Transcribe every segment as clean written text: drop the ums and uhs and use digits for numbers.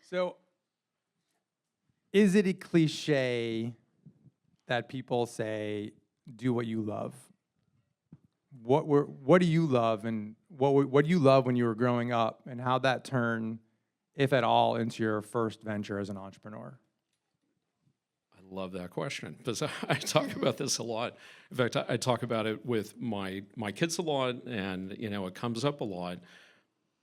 So, is it a cliche that people say, do what you love? What do you love, and what do you love when you were growing up, and how that turned, if at all, into your first venture as an entrepreneur? I love that question because I talk about this a lot. In fact, I talk about it with my kids a lot, and it comes up a lot.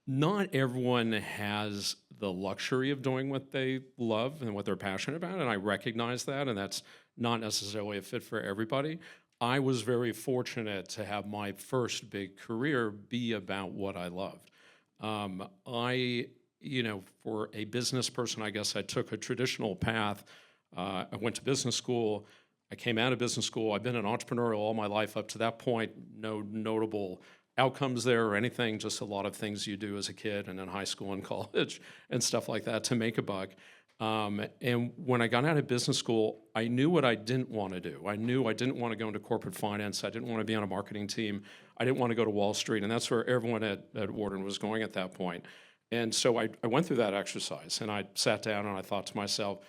Not everyone has the luxury of doing what they love and what they're passionate about, and I recognize that, and that's not necessarily a fit for everybody. I was very fortunate to have my first big career be about what I loved. For a business person, I guess I took a traditional path. I went to business school. I came out of business school. I've been an entrepreneur all my life up to that point. No notable outcomes there or anything, just a lot of things you do as a kid and in high school and college and stuff like that to make a buck. And when I got out of business school, I knew what I didn't want to do. I knew I didn't want to go into corporate finance. I didn't want to be on a marketing team. I didn't want to go to Wall Street. And that's where everyone at Wharton was going at that point. And so I went through that exercise, and I sat down and I thought to myself,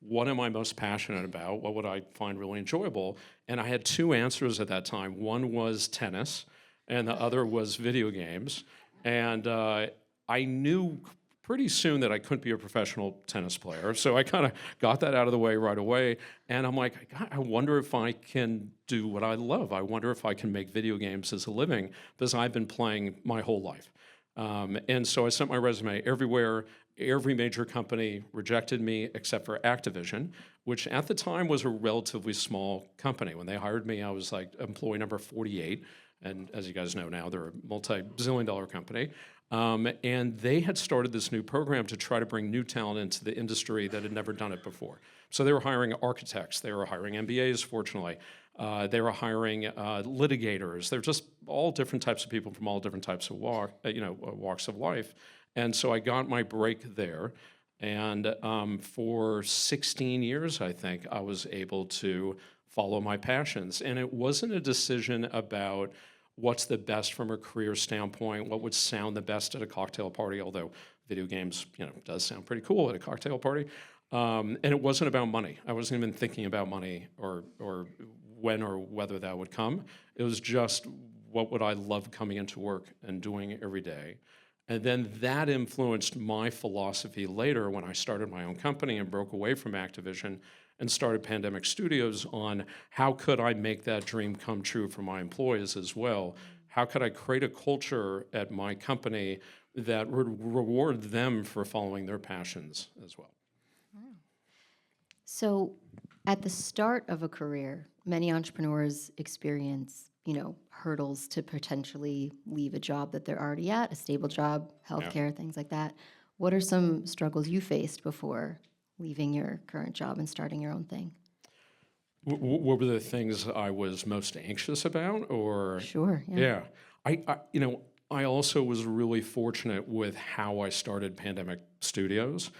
what am I most passionate about? What would I find really enjoyable? And I had two answers at that time. One was tennis, and the other was video games. And I knew pretty soon that I couldn't be a professional tennis player. So I kind of got that out of the way right away. And I'm like, God, I wonder if I can do what I love. I wonder if I can make video games as a living, because I've been playing my whole life. And so I sent my resume everywhere. Every major company rejected me except for Activision, which at the time was a relatively small company. When they hired me, I was like employee number 48. And as you guys know now, they're a multi-zillion-dollar company. And they had started this new program to try to bring new talent into the industry that had never done it before. So they were hiring architects. They were hiring MBAs, fortunately. They were hiring litigators. They're just all different types of people from all different types of walks of life. And so I got my break there. And for 16 years, I think, I was able to follow my passions. And it wasn't a decision about what's the best from a career standpoint, what would sound the best at a cocktail party, although video games, does sound pretty cool at a cocktail party. And it wasn't about money. I wasn't even thinking about money or when or whether that would come. It was just what would I love coming into work and doing every day. And then that influenced my philosophy later when I started my own company and broke away from Activision and started Pandemic Studios on how could I make that dream come true for my employees as well? How could I create a culture at my company that would reward them for following their passions as well? So at the start of a career, many entrepreneurs experience, hurdles to potentially leave a job that they're already at, a stable job, healthcare, things like that. What are some struggles you faced before leaving your current job and starting your own thing? What were the things I was most anxious about, or? Sure, yeah. I also was really fortunate with how I started Pandemic Studios.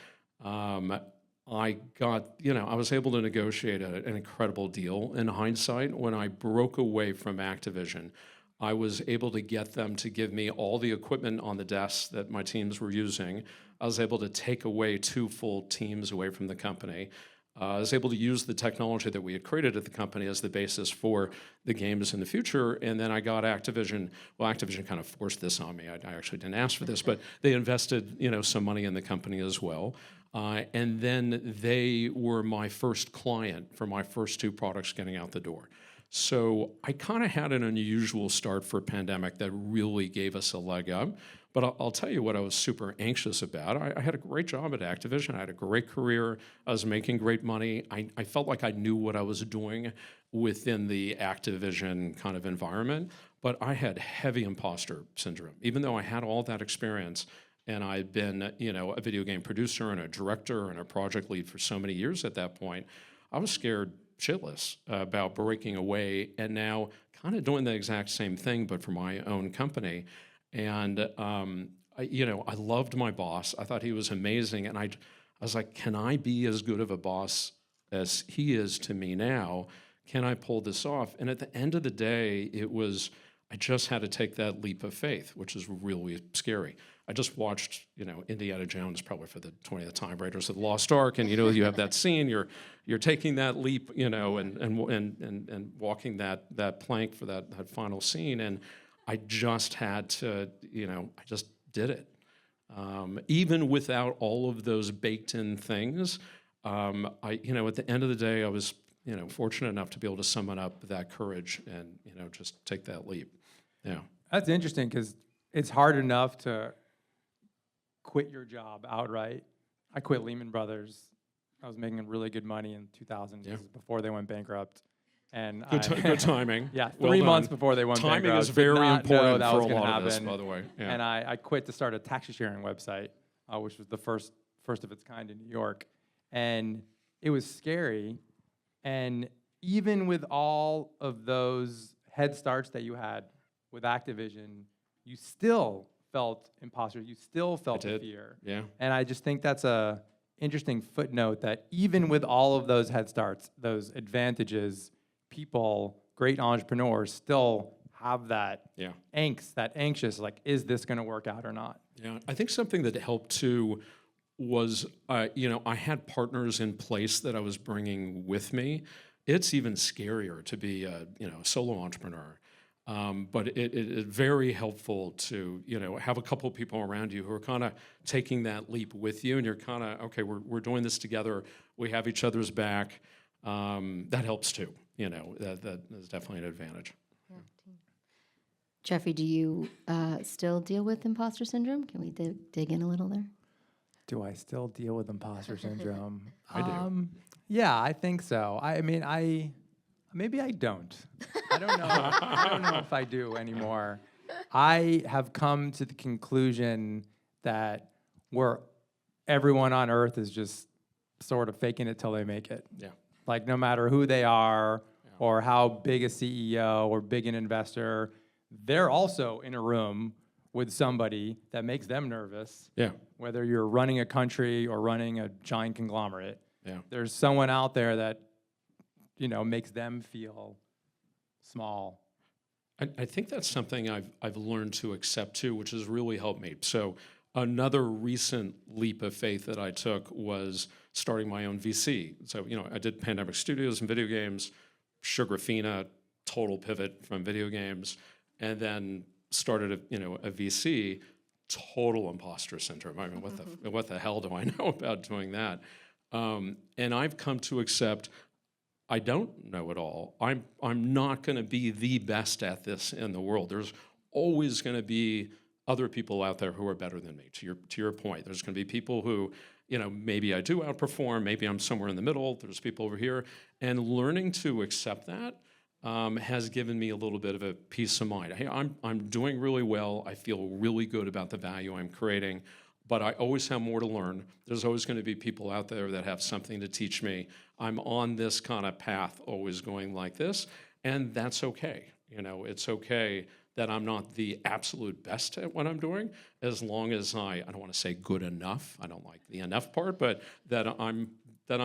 I was able to negotiate an incredible deal in hindsight. When I broke away from Activision, I was able to get them to give me all the equipment on the desks that my teams were using. I was able to take away 2 full teams away from the company. I was able to use the technology that we had created at the company as the basis for the games in the future. And then I got Activision. Well, Activision kind of forced this on me. I actually didn't ask for this, but they invested, some money in the company as well. And then they were my first client for my first 2 products getting out the door. So I kind of had an unusual start for Pandemic that really gave us a leg up. But I'll tell you what I was super anxious about. I had a great job at Activision. I had a great career. I was making great money. I felt like I knew what I was doing within the Activision kind of environment. But I had heavy imposter syndrome. Even though I had all that experience, and I'd been, a video game producer and a director and a project lead for so many years at that point, I was scared shitless about breaking away and now kind of doing the exact same thing, but for my own company. And, I loved my boss. I thought he was amazing. And I was like, can I be as good of a boss as he is to me now? Can I pull this off? And at the end of the day, it was I just had to take that leap of faith, which is really scary. I just watched, Indiana Jones, probably for the 20th time, Raiders of the Lost Ark, and you have that scene. You're taking that leap, and walking that plank for that final scene, and I just had to, I just did it, even without all of those baked-in things. At the end of the day, I was fortunate enough to be able to summon up that courage and just take that leap. Yeah, That's interesting because it's hard enough to quit your job outright. I quit Lehman Brothers. I was making really good money in 2000. This is before they went bankrupt. And good timing. Yeah, Well 3 done. months before they went bankrupt. Timing is Did very not know important that for was a gonna lot of this, happen. by the way. Yeah. And I quit to start a taxi sharing website, which was the first of its kind in New York. And it was scary. And even with all of those head starts that you had with Activision, you still felt imposter. You still felt the fear. Yeah. And I just think that's a interesting footnote that even with all of those head starts, those advantages, people, great entrepreneurs still have that angst, that anxious, like, is this going to work out or not? Yeah, I think something that helped too was, I had partners in place that I was bringing with me. It's even scarier to be a solo entrepreneur. But it is very helpful to have a couple of people around you who are kind of taking that leap with you, and you're kind of, okay, we're doing this together. We have each other's back. That helps too. That is definitely an advantage. Yeah. Jeffrey, do you still deal with imposter syndrome? Can we dig in a little there? Do I still deal with imposter syndrome? I do. Yeah, I think so. Maybe I don't. I don't know. I don't know if I do anymore. I have come to the conclusion that everyone on earth is just sort of faking it till they make it. Yeah. Like, no matter who they are or how big a CEO or big an investor, they're also in a room with somebody that makes them nervous. Yeah. Whether you're running a country or running a giant conglomerate, there's someone out there that makes them feel small. I think that's something I've learned to accept too, which has really helped me. So another recent leap of faith that I took was starting my own VC. So I did Pandemic Studios and video games, Sugarfina, total pivot from video games, and then started a VC. Total imposter syndrome. I mean, what the hell do I know about doing that? And I've come to accept I don't know it all. I'm not going to be the best at this in the world. There's always going to be other people out there who are better than me. To your point, there's going to be people who, maybe I do outperform. Maybe I'm somewhere in the middle. There's people over here, and learning to accept that has given me a little bit of a peace of mind. Hey, I'm doing really well. I feel really good about the value I'm creating. But I always have more to learn. There's always going to be people out there that have something to teach me. I'm on this kind of path, always going like this, and that's okay. It's okay that I'm not the absolute best at what I'm doing, as long as I don't want to say good enough. I don't like the enough part, but that I'm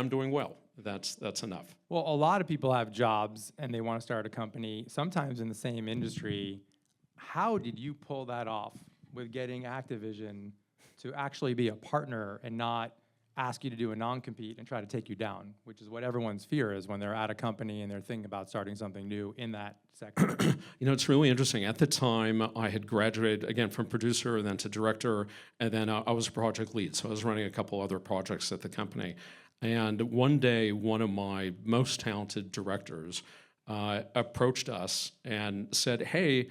doing well. That's enough. Well, a lot of people have jobs and they want to start a company, sometimes in the same industry. How did you pull that off with getting Activision to actually be a partner and not ask you to do a non-compete and try to take you down, which is what everyone's fear is when they're at a company and they're thinking about starting something new in that sector? It's really interesting. At the time, I had graduated, again, from producer and then to director, and then I was a project lead. So I was running a couple other projects at the company. And one day, one of my most talented directors approached us and said, hey,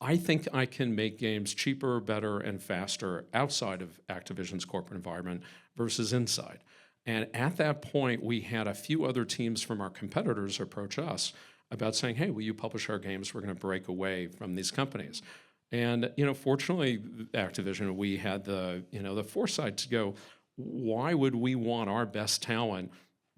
I think I can make games cheaper, better, and faster outside of Activision's corporate environment versus inside. And at that point, we had a few other teams from our competitors approach us about saying, hey, will you publish our games? We're going to break away from these companies. And fortunately, Activision, we had the foresight to go, why would we want our best talent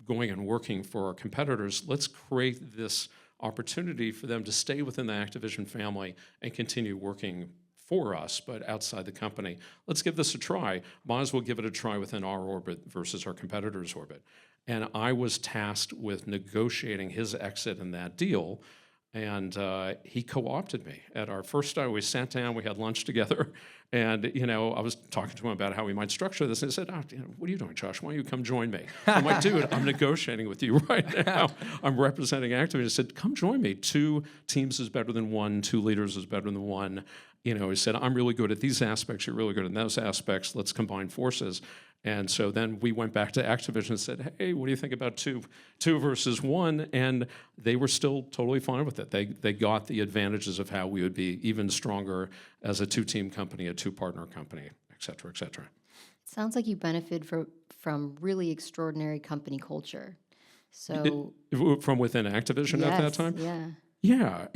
going and working for our competitors? Let's create this opportunity for them to stay within the Activision family and continue working for us, but outside the company. Let's give this a try. Might as well give it a try within our orbit versus our competitor's orbit. And I was tasked with negotiating his exit in that deal. And he co-opted me. At our first start, we sat down, we had lunch together, and I was talking to him about how we might structure this, and he said, what are you doing, Josh? Why don't you come join me? I'm like, dude, I'm negotiating with you right now. I'm representing Activision. He said, come join me. 2 teams is better than 1, 2 leaders is better than 1. He said, I'm really good at these aspects, you're really good in those aspects, let's combine forces. And so then we went back to Activision and said, hey, what do you think about two versus 1? And they were still totally fine with it. They got the advantages of how we would be even stronger as a 2-team company, a 2-partner company, et cetera, et cetera. Sounds like you benefit from really extraordinary company culture. So From within Activision at that time? Yeah. Yeah,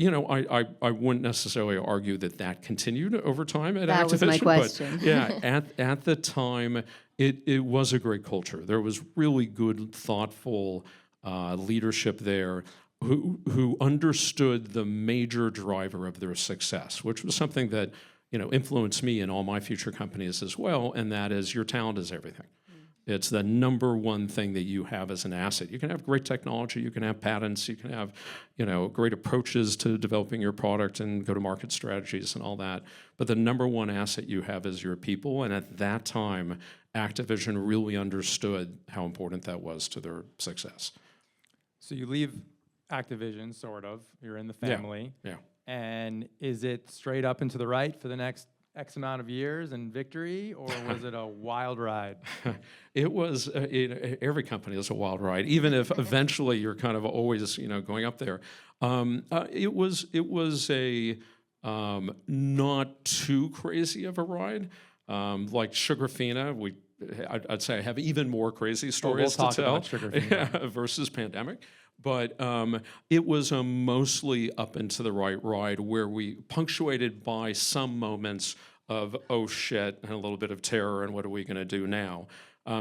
I wouldn't necessarily argue that continued over time at Activision. That was my question. But yeah, at the time, it was a great culture. There was really good, thoughtful leadership there who understood the major driver of their success, which was something that influenced me in all my future companies as well, and that is your talent is everything. It's the number one thing that you have as an asset. You can have great technology, you can have patents, you can have, great approaches to developing your product and go-to-market strategies and all that. But the number one asset you have is your people. And at that time, Activision really understood how important that was to their success. So you leave Activision, sort of. You're in the family. Yeah. And is it straight up and to the right for the next X amount of years and victory, or was it a wild ride? It was, every company is a wild ride, even if eventually you're kind of always, going up there. It was a not too crazy of a ride. Like Sugarfina, I'd say I have even more crazy stories we'll to tell talk about Sugarfina. versus pandemic. But it was a mostly up and to the right ride where we punctuated by some moments of, oh shit, and a little bit of terror, and what are we going to do now?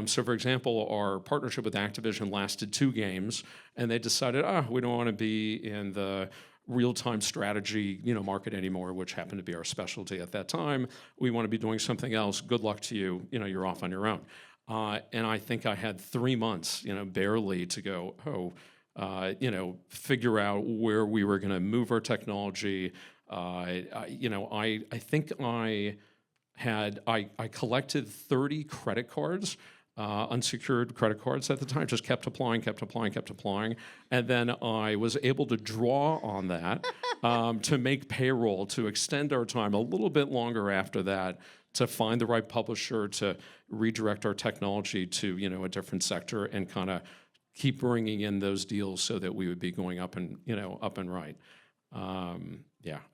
So for example, our partnership with Activision lasted 2 games, and they decided, we don't want to be in the real-time strategy market anymore, which happened to be our specialty at that time. We want to be doing something else. Good luck to you. You're off on your own. And I think I had 3 months, barely to go, figure out where we were going to move our technology. I think I collected 30 credit cards, unsecured credit cards at the time, just kept applying. And then I was able to draw on that to make payroll, to extend our time a little bit longer after that, to find the right publisher, to redirect our technology to, a different sector, and kind of keep bringing in those deals so that we would be going up and right. I'm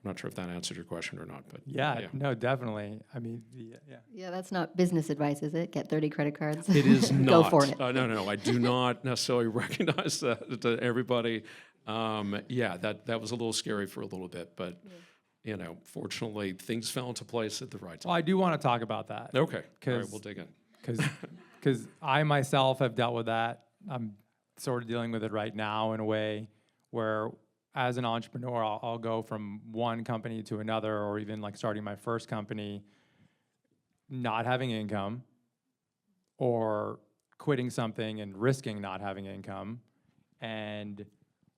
not sure if that answered your question or not, but yeah. No, definitely. I mean, Yeah, that's not business advice, is it? Get 30 credit cards? It is not. Go for it. No, I do not necessarily recognize that to everybody. That was a little scary for a little bit, but fortunately, things fell into place at the right time. Well, I do want to talk about that. Okay, all right, we'll dig in. Because I myself have dealt with that. I'm sort of dealing with it right now in a way where, as an entrepreneur, I'll go from one company to another, or even like starting my first company, not having income, or quitting something and risking not having income. And,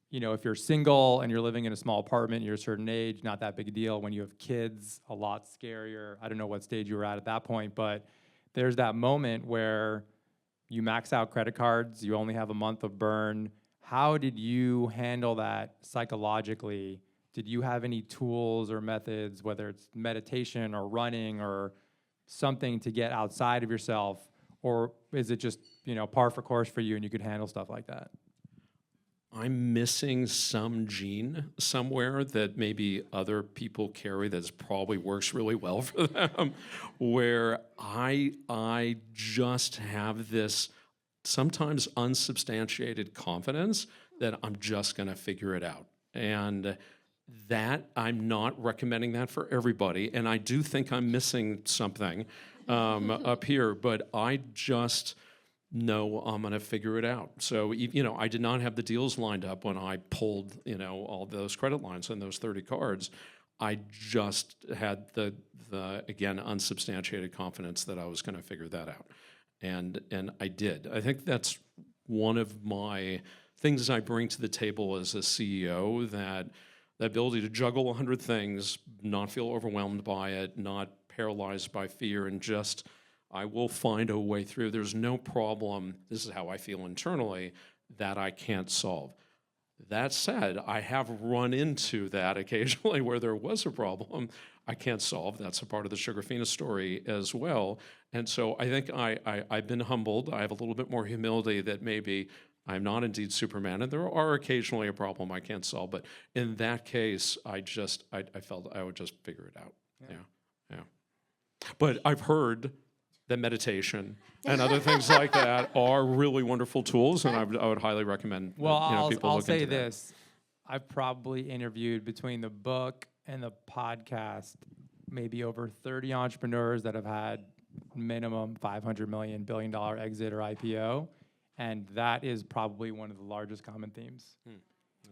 if you're single and you're living in a small apartment, you're a certain age, not that big a deal. When you have kids, a lot scarier. I don't know what stage you were at that point, but there's that moment where you max out credit cards, you only have a month of burn. How did you handle that psychologically? Did you have any tools or methods, whether it's meditation or running or something to get outside of yourself? Or is it just, par for course for you and you could handle stuff like that? I'm missing some gene somewhere that maybe other people carry that probably works really well for them, where I just have this sometimes unsubstantiated confidence that I'm just going to figure it out. And that, I'm not recommending that for everybody. And I do think I'm missing something up here, but I just know I'm going to figure it out. So, I did not have the deals lined up when I pulled, all those credit lines and those 30 cards. I just had the again, unsubstantiated confidence that I was going to figure that out. And I did. I think that's one of my things I bring to the table as a CEO, that the ability to juggle 100 things, not feel overwhelmed by it, not paralyzed by fear, and just, I will find a way through. There's no problem, this is how I feel internally, that I can't solve. That said, I have run into that occasionally where there was a problem I can't solve. That's a part of the Sugarfina story as well. And so I think I've been humbled. I have a little bit more humility that maybe I'm not indeed Superman, and there are occasionally a problem I can't solve. But in that case, I felt I would just figure it out. Yeah. But I've heard that meditation and other things like that are really wonderful tools, and I would highly recommend people I'll look say into that. this. I've probably interviewed between the book and the podcast maybe over 30 entrepreneurs that have had minimum $500 million, $1 billion exit or IPO, and that is probably one of the largest common themes,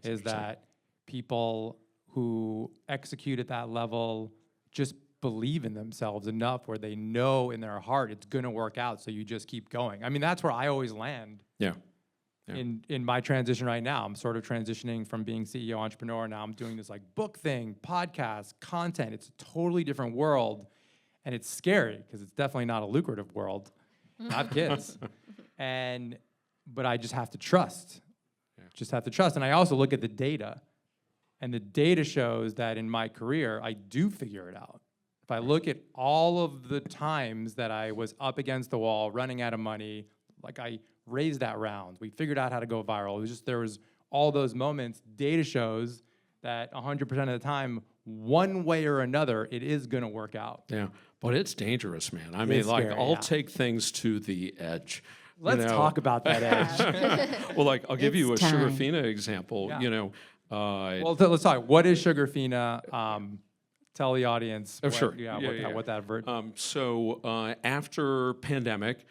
is that people who execute at that level just believe in themselves enough where they know in their heart it's going to work out, so you just keep going. I mean, that's where I always land. Yeah. In my transition right now. I'm sort of transitioning from being CEO entrepreneur. Now I'm doing this like book thing, podcast, content. It's a totally different world, and it's scary because it's definitely not a lucrative world. I have kids, but I just have to trust. Just have to trust. And I also look at the data, and the data shows that in my career I do figure it out. If I look at all of the times that I was up against the wall, running out of money, like I raised that round. We figured out how to go viral. It was just, there was all those moments. Data shows that 100% of the time, one way or another, it is going to work out. Yeah, but it's dangerous, man. I mean, like, scary, I'll take things to the edge. Let's talk about that edge. Well, like, I'll give you a It's time. Sugarfina example. Yeah. Let's talk. What is Sugarfina? Tell the audience. Sure. What that vert. After pandemic,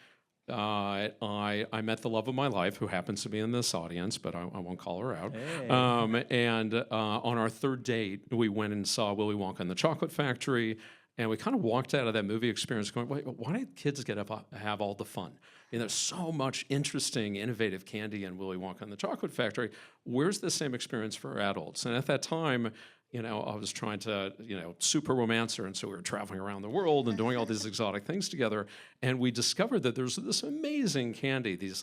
I met the love of my life, who happens to be in this audience, but I won't call her out. Hey. On our third date, we went and saw Willy Wonka and the Chocolate Factory, and we kind of walked out of that movie experience going, wait, why did kids get to have all the fun? And there's so much interesting, innovative candy in Willy Wonka and the Chocolate Factory. Where's the same experience for adults? And at that time, I was trying to, super romance her, and so we were traveling around the world and doing all these exotic things together, and we discovered that there's this amazing candy, these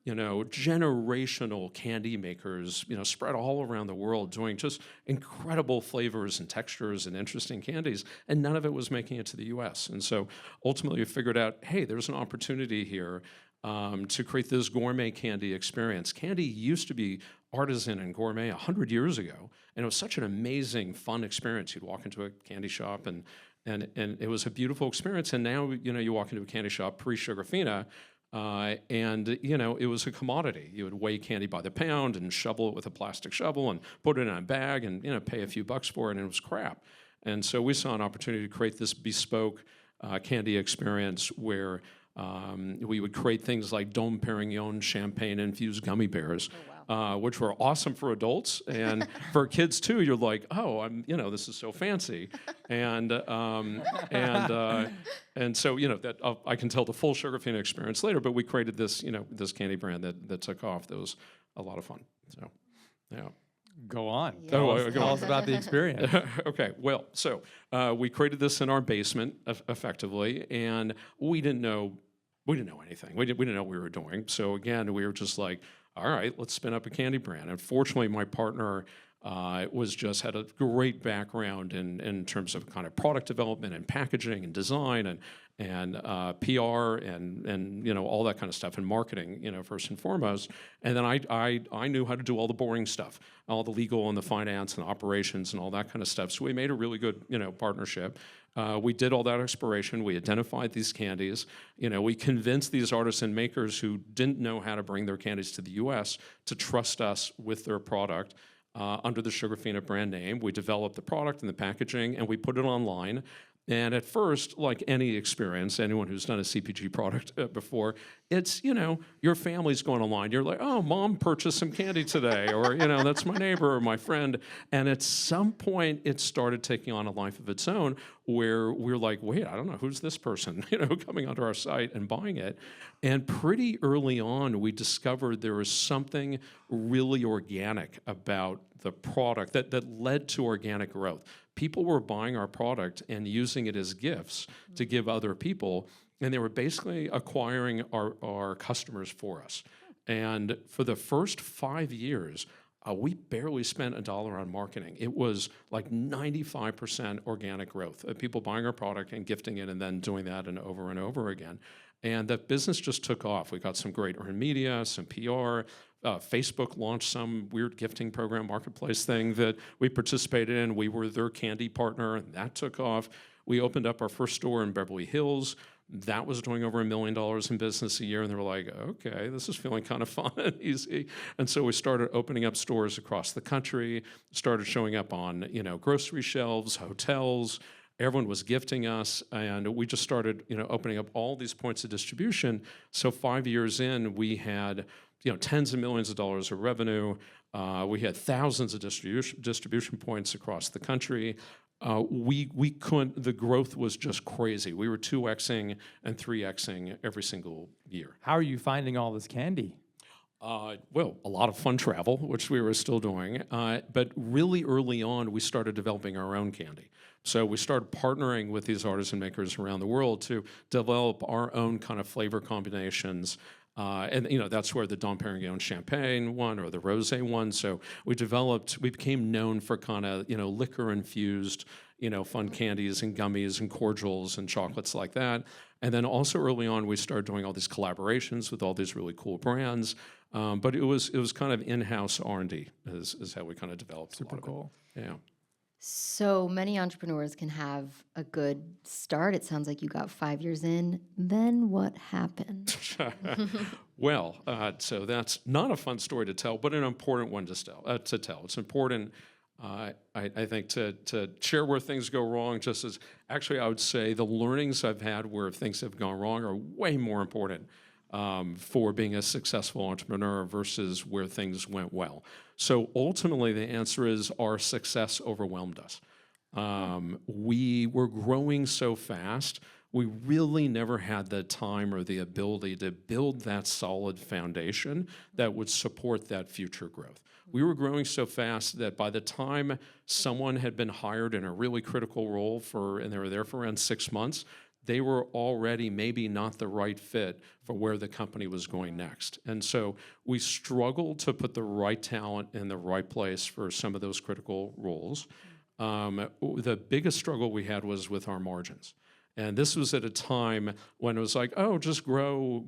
generational candy makers, spread all around the world, doing just incredible flavors and textures and interesting candies, and none of it was making it to the U.S. And so ultimately we figured out, hey, there's an opportunity here to create this gourmet candy experience. Candy used to be artisan and gourmet 100 years ago, and it was such an amazing, fun experience. You'd walk into a candy shop, and it was a beautiful experience. And now, you walk into a candy shop pre-Sugarfina, and it was a commodity. You would weigh candy by the pound and shovel it with a plastic shovel and put it in a bag and pay a few bucks for it, and it was crap. And so we saw an opportunity to create this bespoke candy experience where we would create things like Dom Perignon champagne-infused gummy bears, which were awesome for adults, and for kids too. You're like, oh, this is so fancy, and so that I can tell the full Sugarfina experience later. But we created this this candy brand that took off. That was a lot of fun. So, yeah. Go on. Yeah. Tell Go on. us about the experience. Okay, well, so we created this in our basement, effectively, and we didn't know anything. We didn't know what we were doing. So again, we were just like, all right, let's spin up a candy brand. Unfortunately, my partner had a great background in terms of kind of product development and packaging and design and PR and all that kind of stuff, and marketing, first and foremost. And then I knew how to do all the boring stuff, all the legal and the finance and operations and all that kind of stuff. So we made a really good partnership. We did all that exploration. We identified these candies. We convinced these artisan makers who didn't know how to bring their candies to the U.S. to trust us with their product. Under the Sugarfina brand name, we developed the product and the packaging, and we put it online. And at first, like any experience, anyone who's done a CPG product before, it's, you know, your family's going online. You're like, oh, mom purchased some candy today, or, you know, that's my neighbor or my friend. And at some point, it started taking on a life of its own where we're like, wait, I don't know, who's this person, you know, coming onto our site and buying it. And pretty early on, we discovered there was something really organic about the product that led to organic growth. People were buying our product and using it as gifts to give other people, and they were basically acquiring our customers for us. And for the first 5 years, we barely spent $1 on marketing. It was like 95% organic growth of people buying our product and gifting it and then doing that and over again. And that business just took off. We got some great earned media, some PR. Facebook launched some weird gifting program marketplace thing that we participated in. We were their candy partner, and that took off. We opened up our first store in Beverly Hills. That was doing over $1 million in business a year, and they were like, okay, this is feeling kind of fun and easy. And so we started opening up stores across the country, started showing up on, you know, grocery shelves, hotels. Everyone was gifting us, and we just started, you know, opening up all these points of distribution. So 5 years in, we had, you know, tens of millions of dollars of revenue. We had thousands of distribution points across the country. We couldn't, the growth was just crazy. We were 2Xing and 3Xing every single year. How are you finding all this candy? Well, a lot of fun travel, which we were still doing. But really early on, we started developing our own candy. So we started partnering with these artisan makers around the world to develop our own kind of flavor combinations. And, you know, that's where the Dom Perignon champagne won, or the rosé won. So we became known for kind of, you know, liquor-infused, you know, fun candies and gummies and cordials and chocolates like that. And then also early on, we started doing all these collaborations with all these really cool brands. But it was kind of in-house R&D is how we kind of developed. Super cool. Yeah. So many entrepreneurs can have a good start. It sounds like you got 5 years in. Then what happened? Well, so that's not a fun story to tell, but an important one to tell. It's important, I think, to share where things go wrong, just as actually I would say the learnings I've had where things have gone wrong are way more important for being a successful entrepreneur versus where things went well. So ultimately, the answer is our success overwhelmed us. We were growing so fast, we really never had the time or the ability to build that solid foundation that would support that future growth. We were growing so fast that by the time someone had been hired in a really critical role and they were there for around 6 months, they were already maybe not the right fit for where the company was going next. And so we struggled to put the right talent in the right place for some of those critical roles. The biggest struggle we had was with our margins. And this was at a time when it was like, oh, just grow,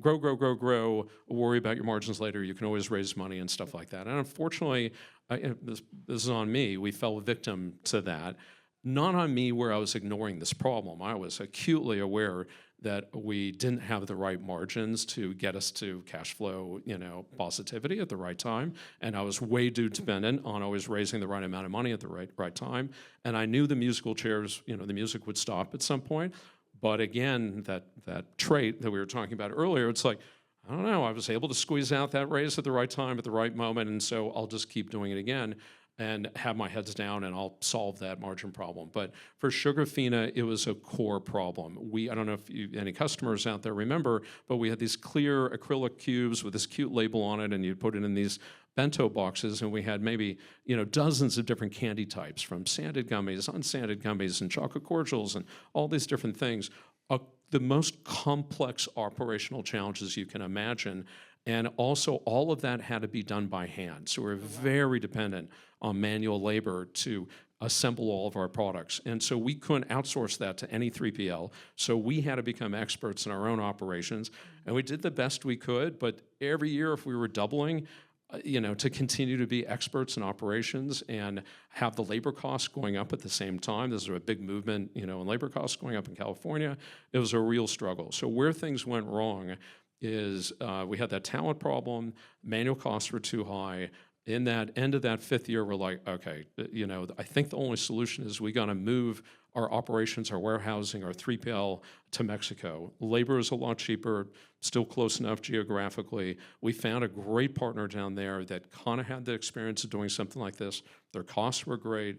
worry about your margins later. You can always raise money and stuff like that. And unfortunately, this is on me. We fell victim to that. Not on me where I was ignoring this problem. I was acutely aware that we didn't have the right margins to get us to cash flow, you know, positivity at the right time. And I was way too dependent on always raising the right amount of money at the right time. And I knew the musical chairs, you know, the music would stop at some point. But again, that trait that we were talking about earlier, it's like, I don't know, I was able to squeeze out that raise at the right time, at the right moment, and so I'll just keep doing it again and have my heads down, and I'll solve that margin problem. But for Sugarfina, it was a core problem. I don't know if any customers out there remember, but we had these clear acrylic cubes with this cute label on it, and you'd put it in these bento boxes, and we had maybe, you know, dozens of different candy types, from sanded gummies, unsanded gummies, and chocolate cordials, and all these different things. The most complex operational challenges you can imagine. And also, all of that had to be done by hand. So we're very dependent on manual labor to assemble all of our products. And so we couldn't outsource that to any 3PL. So we had to become experts in our own operations. And we did the best we could, but every year if we were doubling, you know, to continue to be experts in operations and have the labor costs going up at the same time. There's a big movement, you know, in labor costs going up in California. It was a real struggle. So where things went wrong is we had that talent problem, manual costs were too high. In that end of that 5th year, we're like, okay, you know, I think the only solution is we got to move our operations, our warehousing, our 3PL to Mexico. Labor is a lot cheaper, still close enough geographically. We found a great partner down there that kind of had the experience of doing something like this. Their costs were great.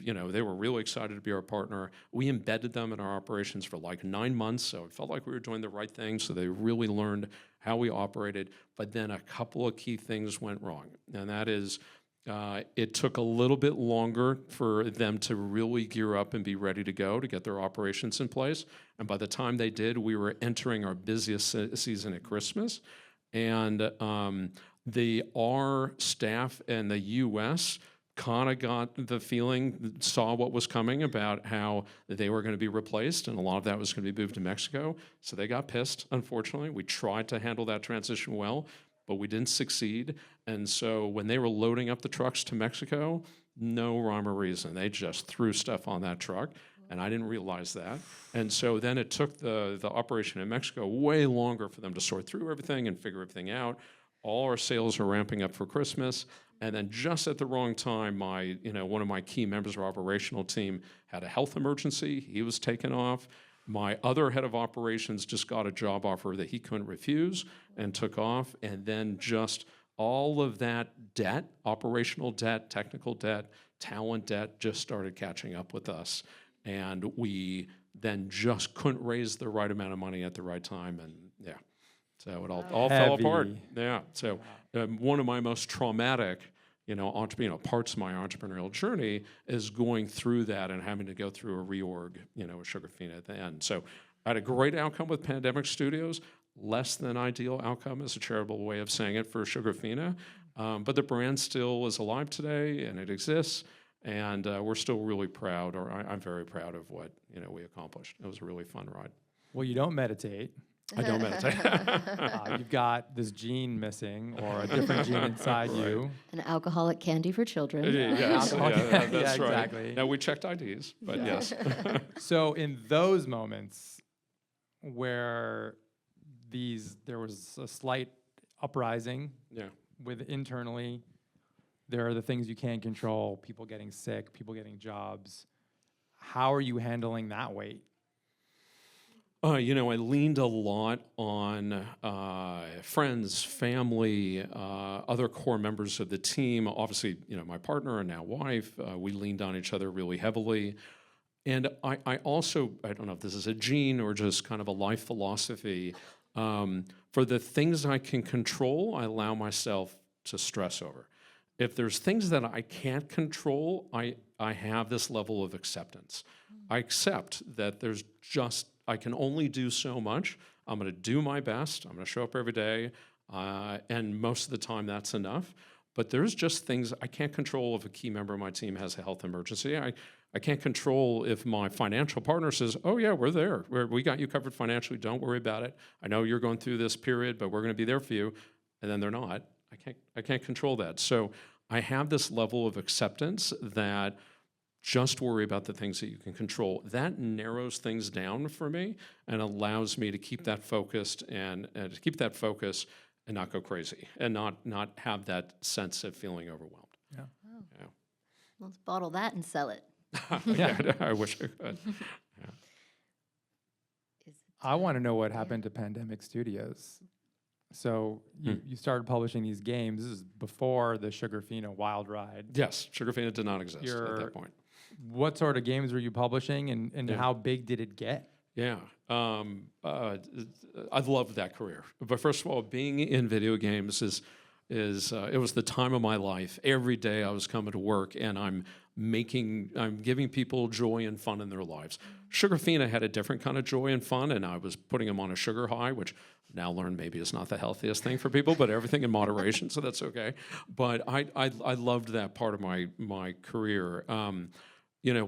You know, they were really excited to be our partner. We embedded them in our operations for like 9 months, so it felt like we were doing the right thing, so they really learned how we operated. But then a couple of key things went wrong, and that is it took a little bit longer for them to really gear up and be ready to go to get their operations in place. And by the time they did, we were entering our busiest season at Christmas. And our staff in the U.S. kind of got the feeling, saw what was coming about how they were going to be replaced, and a lot of that was going to be moved to Mexico. So they got pissed, unfortunately. We tried to handle that transition well, but we didn't succeed. And so when they were loading up the trucks to Mexico, no rhyme or reason. They just threw stuff on that truck, and I didn't realize that. And so then it took the operation in Mexico way longer for them to sort through everything and figure everything out. All our sales are ramping up for Christmas. And then just at the wrong time, one of my key members of our operational team had a health emergency. He was taken off. My other head of operations just got a job offer that he couldn't refuse and took off. And then just all of that debt, operational debt, technical debt, talent debt, just started catching up with us. And we then just couldn't raise the right amount of money at the right time. And yeah, so it all fell apart. Yeah, so one of my most traumatic parts of my entrepreneurial journey is going through that and having to go through a reorg, with Sugarfina at the end. So I had a great outcome with Pandemic Studios, less than ideal outcome is a charitable way of saying it for Sugarfina, but the brand still is alive today and it exists, and we're still really proud, or I'm very proud of what we accomplished. It was a really fun ride. Well, you don't meditate. I don't meditate. You've got this gene missing, or a different gene inside you. An alcoholic candy for children. Yes, that's right. Exactly. Now, we checked IDs, but yes. So in those moments where there was a slight uprising with internally, there are the things you can't control, people getting sick, people getting jobs. How are you handling that weight? I leaned a lot on friends, family, other core members of the team. Obviously, my partner and now wife, we leaned on each other really heavily. And I also, I don't know if this is a gene or just kind of a life philosophy, for the things I can control, I allow myself to stress over. If there's things that I can't control, I have this level of acceptance. I accept that I can only do so much. I'm going to do my best. I'm going to show up every day, and most of the time that's enough. But there's just things I can't control. If a key member of my team has a health emergency, I can't control if my financial partner says, oh yeah, we're there. We got you covered financially. Don't worry about it. I know you're going through this period, but we're going to be there for you. And then they're not. I can't control that. So I have this level of acceptance that just worry about the things that you can control. That narrows things down for me and allows me to keep that focused and not go crazy and not have that sense of feeling overwhelmed. Yeah. Oh. Yeah. Let's bottle that and sell it. Yeah, I wish I could. Yeah. I want to know what happened to Pandemic Studios. So you started publishing these games. This is before the Sugarfina Wild Ride. Yes, Sugarfina did not exist at that point. What sort of games were you publishing, and how big did it get? Yeah, I loved that career. But first of all, being in video games is it was the time of my life. Every day I was coming to work, and I'm giving people joy and fun in their lives. Sugarfina had a different kind of joy and fun, and I was putting them on a sugar high, which now learned maybe is not the healthiest thing for people, but everything in moderation, so that's okay. But I loved that part of my career.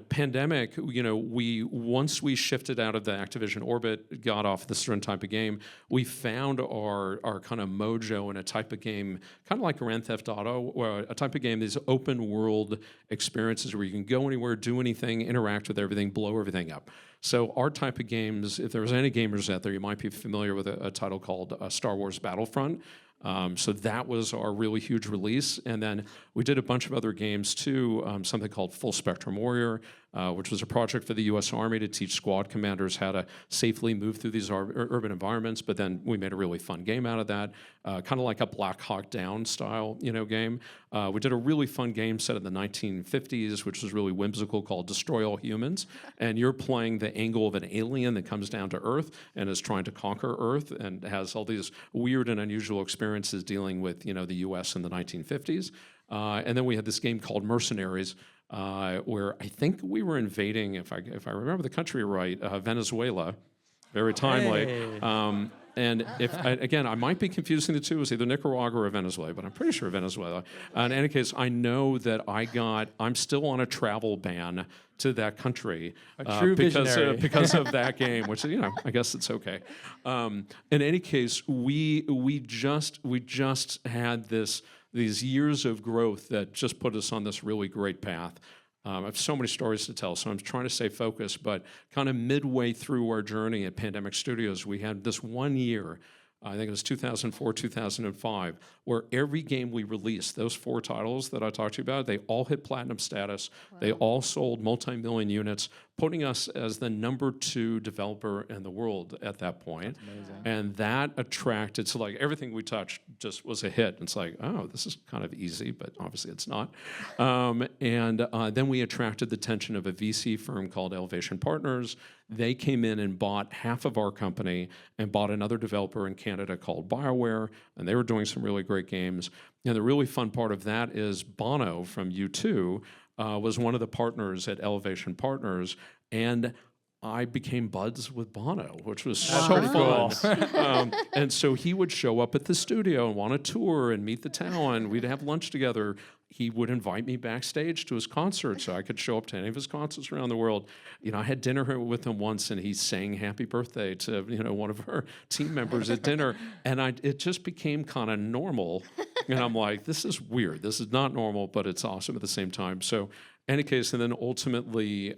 Pandemic, once we shifted out of the Activision orbit, got off the certain type of game, we found our kind of mojo in a type of game, kind of like Grand Theft Auto, or a type of game, these open world experiences where you can go anywhere, do anything, interact with everything, blow everything up. So our type of games, if there's any gamers out there, you might be familiar with a title called Star Wars Battlefront. So that was our really huge release. And then we did a bunch of other games too, something called Full Spectrum Warrior, which was a project for the U.S. Army to teach squad commanders how to safely move through these urban environments. But then we made a really fun game out of that, kind of like a Black Hawk Down style, game. We did a really fun game set in the 1950s, which was really whimsical, called Destroy All Humans. And you're playing the angle of an alien that comes down to Earth and is trying to conquer Earth and has all these weird and unusual experiences dealing with, the U.S. in the 1950s. And then we had this game called Mercenaries, where I think we were invading, if I remember the country right, Venezuela, very timely. Hey. And again, I might be confusing the two. It was either Nicaragua or Venezuela, but I'm pretty sure Venezuela. In any case, I know that I'm still on a travel ban to that country because of that game, which I guess it's okay. In any case, we just had these years of growth that just put us on this really great path. I have so many stories to tell, so I'm trying to stay focused, but kind of midway through our journey at Pandemic Studios, we had this 1 year, I think it was 2004, 2005, where every game we released, those 4 titles that I talked to you about, they all hit platinum status. Wow. They all sold multi-million units, putting us as the #2 developer in the world at that point. That's amazing. And that attracted, so like everything we touched just was a hit. It's like, oh, this is kind of easy, but obviously it's not. Then we attracted the attention of a VC firm called Elevation Partners. They came in and bought half of our company and bought another developer in Canada called BioWare, and they were doing some really great games. And the really fun part of that is Bono from U2 was one of the partners at Elevation Partners, and I became buds with Bono, which was so fun. And so he would show up at the studio and want a tour and meet the talent. We'd have lunch together. He would invite me backstage to his concerts so I could show up to any of his concerts around the world. I had dinner with him once, and he sang happy birthday to one of our team members at dinner. And it just became kind of normal. And I'm like, this is weird. This is not normal, but it's awesome at the same time. So any case, and then ultimately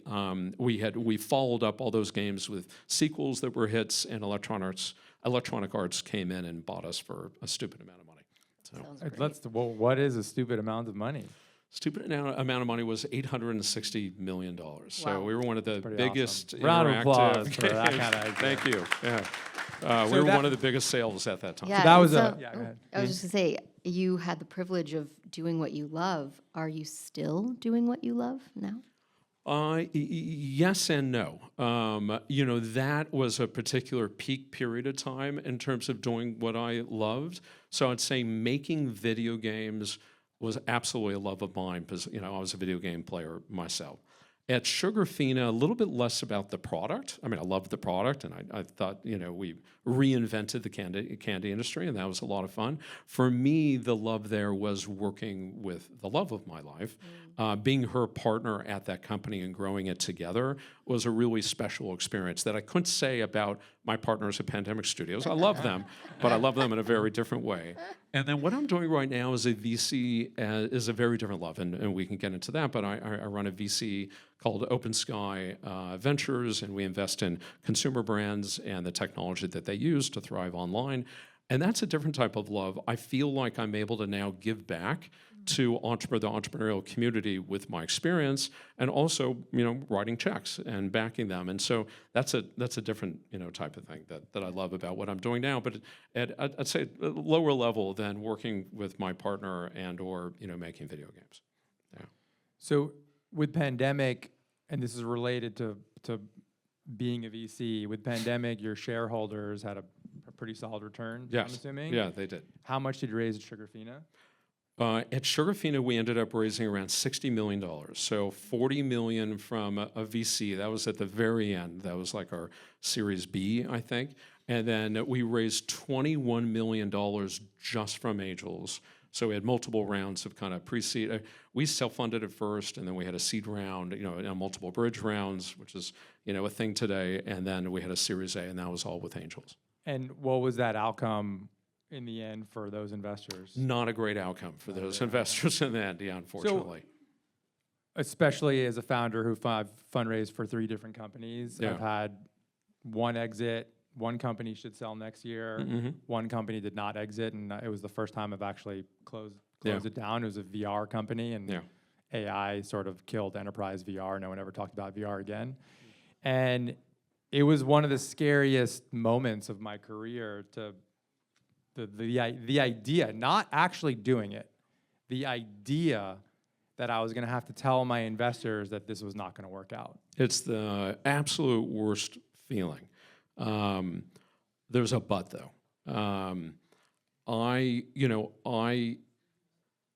we followed up all those games with sequels that were hits, and Electronic Arts came in and bought us for a stupid amount of money. So What is a stupid amount of money? Stupid amount of money was $860 million. Wow. So we were one of the biggest awesome. Round of applause for that games. kind of idea. Thank you. Yeah. We were one of the biggest sales at that time. Yeah, so that was go ahead. I was just going to say, you had the privilege of doing what you love. Are you still doing what you love now? Yes and no. That was a particular peak period of time in terms of doing what I loved. So I'd say making video games was absolutely a love of mine because, I was a video game player myself. At Sugarfina, a little bit less about the product. I mean, I loved the product, and I thought, we reinvented the candy industry, and that was a lot of fun. For me, the love there was working with the love of my life. Being her partner at that company and growing it together was a really special experience that I couldn't say about my partners at Pandemic Studios. I love them, but I love them in a very different way. And then what I'm doing right now as a VC is a very different love, and we can get into that, but I run a VC called Open Sky Ventures, and we invest in consumer brands and the technology that they use to thrive online. And that's a different type of love. I feel like I'm able to now give back to the entrepreneurial community with my experience, and also, writing checks and backing them. And so that's a different, type of thing that I love about what I'm doing now. But I'd say a lower level than working with my partner or making video games. Yeah. So with Pandemic, and this is related to being a VC, with Pandemic, your shareholders had a pretty solid return, yes. I'm assuming? Yeah, they did. How much did you raise at Sugarfina? At Sugarfina, we ended up raising around $60 million. So $40 million from a VC. That was at the very end. That was like our Series B, I think. And then we raised $21 million just from angels. So we had multiple rounds of kind of pre-seed. We self-funded at first, and then we had a seed round, multiple bridge rounds, which is, a thing today. And then we had a Series A, and that was all with angels. And what was that outcome in the end for those investors? Not a great outcome for those investors in the end, unfortunately. So, especially as a founder who fundraised for 3 different companies, Yeah. I've had one exit. One company should sell next year. Mm-hmm. One company did not exit, and it was the first time I've actually closed Yeah. it down. It was a VR company, and Yeah. AI sort of killed enterprise VR. No one ever talked about VR again. And it was one of the scariest moments of my career to the idea, not actually doing it, the idea that I was going to have to tell my investors that this was not going to work out. It's the absolute worst feeling. There's a but though.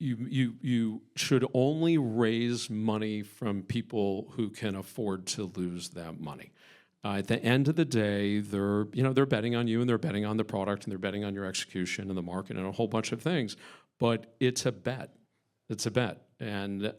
You should only raise money from people who can afford to lose that money. At the end of the day, they're betting on you, and they're betting on the product, and they're betting on your execution and the market and a whole bunch of things. But it's a bet. It's a bet. And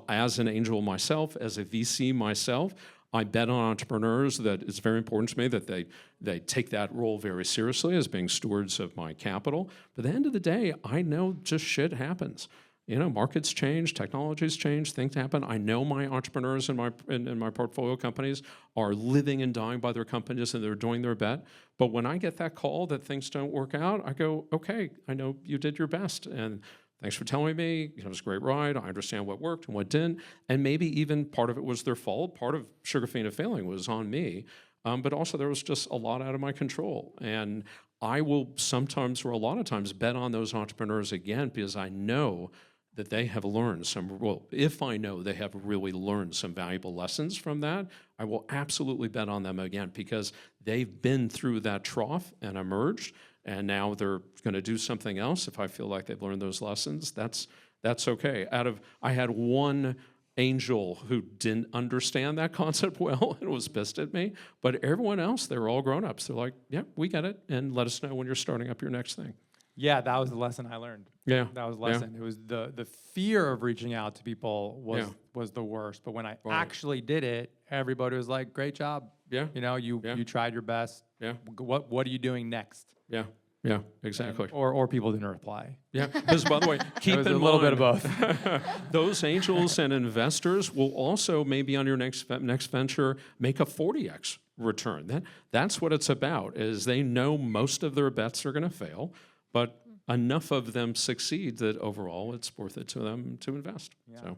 as an angel myself, as a VC myself, I bet on entrepreneurs that it's very important to me that they take that role very seriously as being stewards of my capital. But at the end of the day, I know just shit happens. Markets change, technologies change, things happen. I know my entrepreneurs in my portfolio companies are living and dying by their companies, and they're doing their bet. But when I get that call that things don't work out, I go, okay, I know you did your best, and thanks for telling me. It was a great ride. I understand what worked and what didn't. And maybe even part of it was their fault. Part of Sugarfina failing was on me. But also there was just a lot out of my control. And I will sometimes, or a lot of times, bet on those entrepreneurs again because I know that they have learned if I know they have really learned some valuable lessons from that, I will absolutely bet on them again because they've been through that trough and emerged. And now they're going to do something else. If I feel like they've learned those lessons, that's okay. I had one angel who didn't understand that concept well and was pissed at me, but everyone else, they were all grown-ups. They're like, yeah, we get it, and let us know when you're starting up your next thing. Yeah, that was the lesson I learned. Yeah, that was the lesson. Yeah. It was the fear of reaching out to people was the worst. But when I actually did it, everybody was like, "Great job! Yeah, you tried your best. Yeah, what are you doing next?" Yeah, exactly. Or people didn't reply. Yeah, because by the way, keep in mind, a little bit of both. Those angels and investors will also maybe on your next venture make a 40x return. That's what it's about. Is they know most of their bets are going to fail, but enough of them succeed that overall it's worth it to them to invest. Yeah.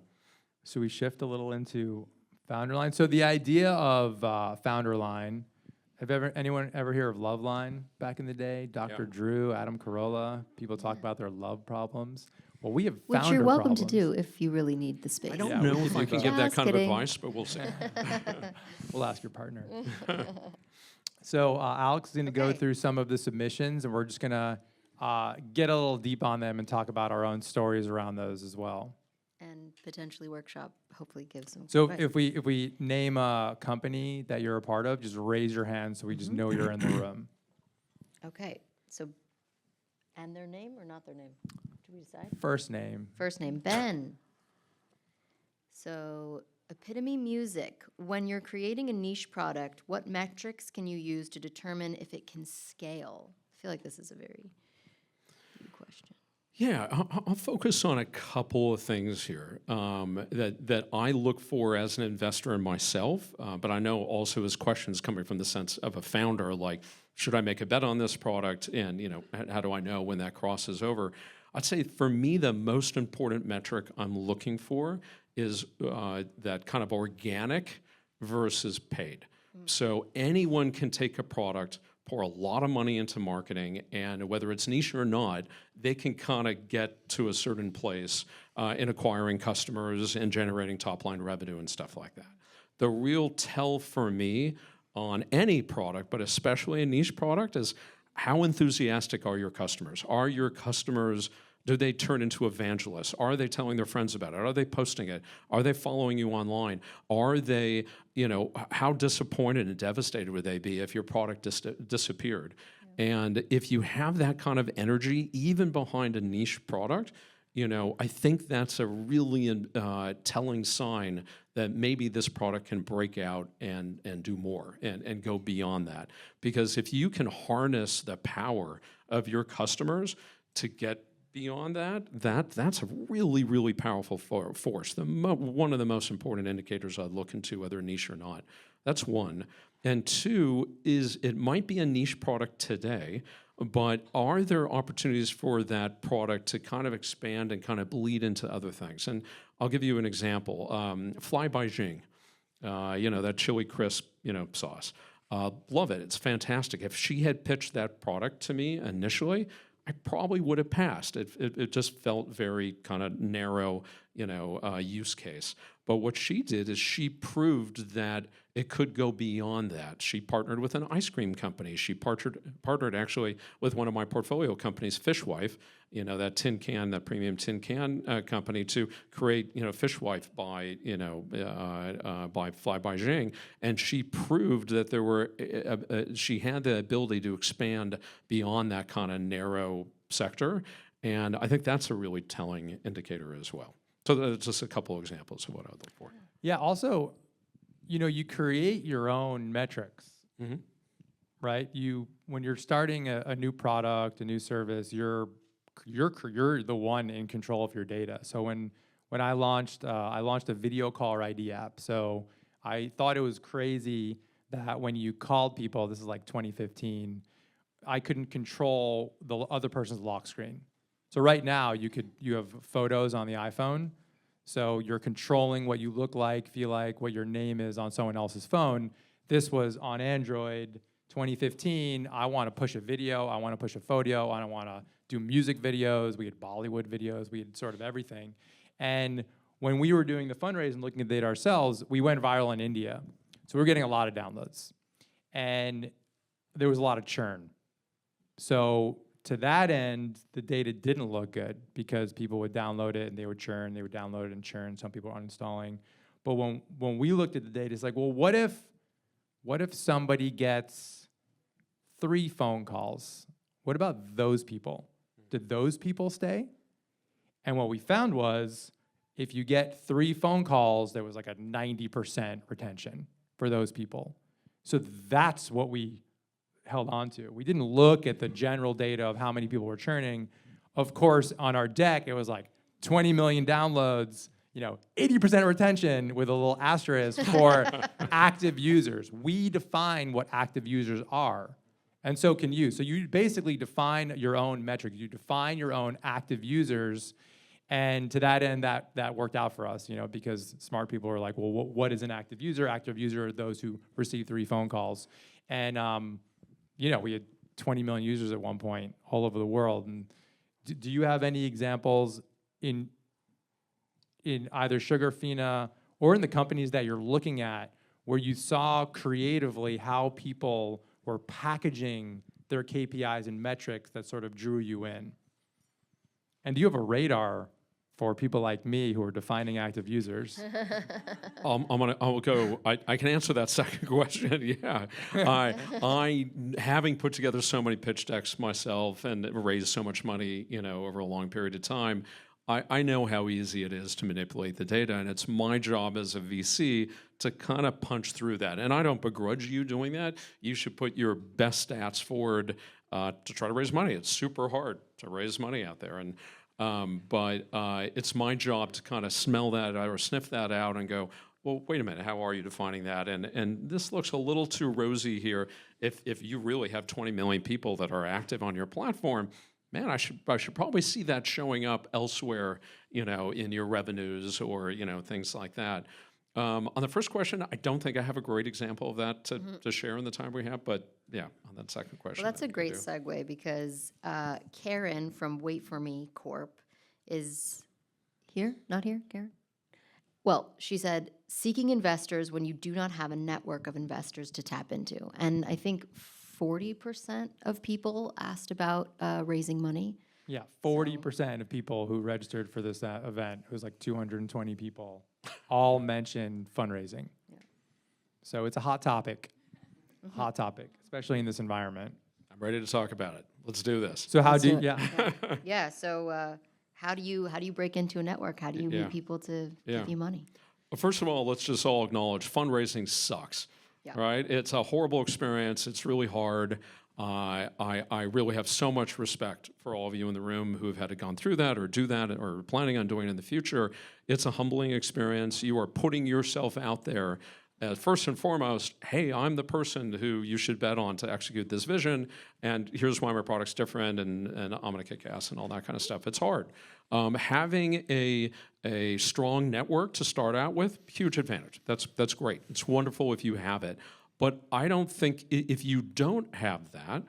So we shift a little into FounderLine. So the idea of FounderLine. Anyone ever hear of Loveline back in the day? Dr. Drew, Adam Carolla, people talk about their love problems. Well, we have Which founder you're welcome problems. to do if you really need the space. I don't know if I can give that kind of advice, but we'll see. We'll ask your partner. So Alix is going to go through some of the submissions, and we're just going to get a little deep on them and talk about our own stories around those as well. And potentially workshop, hopefully give some. So if we name a company that you're a part of, just raise your hand so we just know you're in the room. Okay. So, and their name or not their name? Do we decide? First name. First name, Ben. So, Epitome Music. When you're creating a niche product, what metrics can you use to determine if it can scale? I feel like this is a very good question. Yeah, I'll focus on a couple of things here that I look for as an investor in myself, but I know also as questions coming from the sense of a founder, like, should I make a bet on this product? And, how do I know when that crosses over? I'd say for me, the most important metric I'm looking for is that kind of organic versus paid. So anyone can take a product, pour a lot of money into marketing, and whether it's niche or not, they can kind of get to a certain place in acquiring customers and generating top-line revenue and stuff like that. The real tell for me on any product, but especially a niche product, is how enthusiastic are your customers? Are your customers, do they turn into evangelists? Are they telling their friends about it? Are they posting it? Are they following you online? Are they, how disappointed and devastated would they be if your product disappeared? Yeah. And if you have that kind of energy, even behind a niche product, I think that's a really telling sign that maybe this product can break out and do more and go beyond that. Because if you can harness the power of your customers to get beyond that's a really, really powerful force. One of the most important indicators I'd look into, whether niche or not. That's one. And two is it might be a niche product today, but are there opportunities for that product to kind of expand and kind of bleed into other things? And I'll give you an example. Fly by Jing, that chili crisp, sauce. Love it. It's fantastic. If she had pitched that product to me initially, I probably would have passed. It just felt very kind of narrow, use case. But what she did is she proved that it could go beyond that. She partnered with an ice cream company. She partnered actually with one of my portfolio companies, Fishwife, that premium tin can company, to create, Fishwife by Fly by Jing. And she proved that she had the ability to expand beyond that kind of narrow sector. And I think that's a really telling indicator as well. So that's just a couple examples of what I would look for. Yeah, also, you create your own metrics, right? When you're starting a new product, a new service, you're the one in control of your data. So when I launched a video caller ID app. So I thought it was crazy that when you called people, this is like 2015, I couldn't control the other person's lock screen. So right now you have photos on the iPhone. So you're controlling what you look like, feel like, what your name is on someone else's phone. This was on Android 2015. I want to push a video. I want to push a photo. I don't want to do music videos. We had Bollywood videos. We had sort of everything. And when we were doing the fundraising, looking at the data ourselves, we went viral in India. So we were getting a lot of downloads. And there was a lot of churn. So to that end, the data didn't look good because people would download it and they would churn. They would download it and churn. Some people were uninstalling. But when we looked at the data, it's like, well, what if somebody gets 3 phone calls? What about those people? Did those people stay? And what we found was, if you get 3 phone calls, there was like a 90% retention for those people. So that's what we held on to. We didn't look at the general data of how many people were churning. Of course, on our deck, it was like 20 million downloads, 80% retention with a little asterisk for active users. We define what active users are, and so can you. So you basically define your own metrics. You define your own active users, and to that end, that worked out for us, because smart people were like, well, what is an active user? Active user are those who receive 3 phone calls. And we had 20 million users at one point all over the world. And do you have any examples in either Sugarfina or in the companies that you're looking at where you saw creatively how people were packaging their KPIs and metrics that sort of drew you in? And do you have a radar for people like me who are defining active users? I'll go. I can answer that second question. Yeah, I having put together so many pitch decks myself and raised so much money, over a long period of time, I know how easy it is to manipulate the data, and it's my job as a VC to kind of punch through that. And I don't begrudge you doing that. You should put your best stats forward to try to raise money. It's super hard to raise money out there, and but it's my job to kind of smell that or sniff that out and go, well, wait a minute, how are you defining that? And this looks a little too rosy here. If you really have 20 million people that are active on your platform, man, I should probably see that showing up elsewhere, in your revenues or, things like that. On the first question, I don't think I have a great example of that to share in the time we have, but yeah, on that second question. Well, that's a great segue because Karen from Wait For Me Corp is here, not here, Karen? Well, she said, seeking investors when you do not have a network of investors to tap into. And I think 40% of people asked about raising money. Yeah, 40% of people who registered for this event, it was like 220 people, all mentioned fundraising. Yeah. So it's a hot topic, especially in this environment. I'm ready to talk about it. Let's do this. So how do you, yeah. So how do you break into a network? How do you meet people to give you money? Well, first of all, let's just all acknowledge fundraising sucks. Yeah. Right? It's a horrible experience. It's really hard. I really have so much respect for all of you in the room who have had to gone through that or do that or planning on doing it in the future. It's a humbling experience. You are putting yourself out there first and foremost, hey, I'm the person who you should bet on to execute this vision, and here's why my product's different, and I'm going to kick ass and all that kind of stuff. It's hard. Having a strong network to start out with, huge advantage. That's great. It's wonderful if you have it. But I don't think if you don't have that,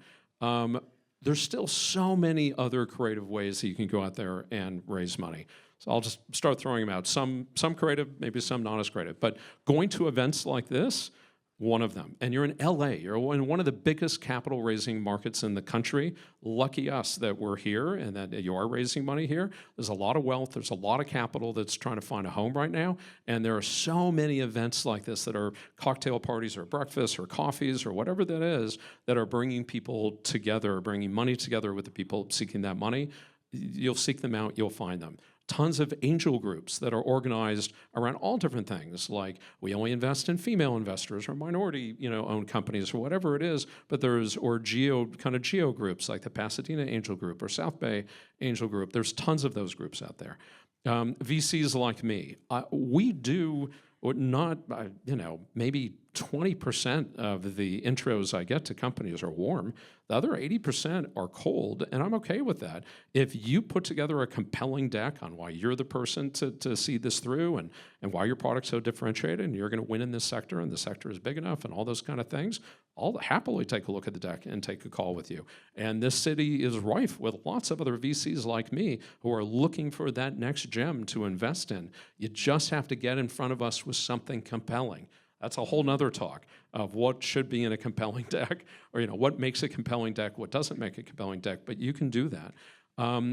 there's still so many other creative ways that you can go out there and raise money. So I'll just start throwing them out. Some creative, maybe some not as creative. But going to events like this, one of them. And you're in LA. You're in one of the biggest capital raising markets in the country. Lucky us that we're here and that you are raising money here. There's a lot of wealth. There's a lot of capital that's trying to find a home right now. And there are so many events like this that are cocktail parties or breakfasts or coffees or whatever that is that are bringing people together, bringing money together with the people seeking that money. You'll seek them out. You'll find them. Tons of angel groups that are organized around all different things, like we only invest in female investors or minority, owned companies or whatever it is. But there's geo groups like the Pasadena Angel Group or South Bay Angel Group. There's tons of those groups out there. VCs like me, we do not, maybe 20% of the intros I get to companies are warm. The other 80% are cold, and I'm okay with that. If you put together a compelling deck on why you're the person to see this through and why your product's so differentiated and you're going to win in this sector and the sector is big enough and all those kind of things, I'll happily take a look at the deck and take a call with you. And this city is rife with lots of other VCs like me who are looking for that next gem to invest in. You just have to get in front of us with something compelling. That's a whole nother talk of what should be in a compelling deck, or what makes a compelling deck, what doesn't make a compelling deck, but you can do that.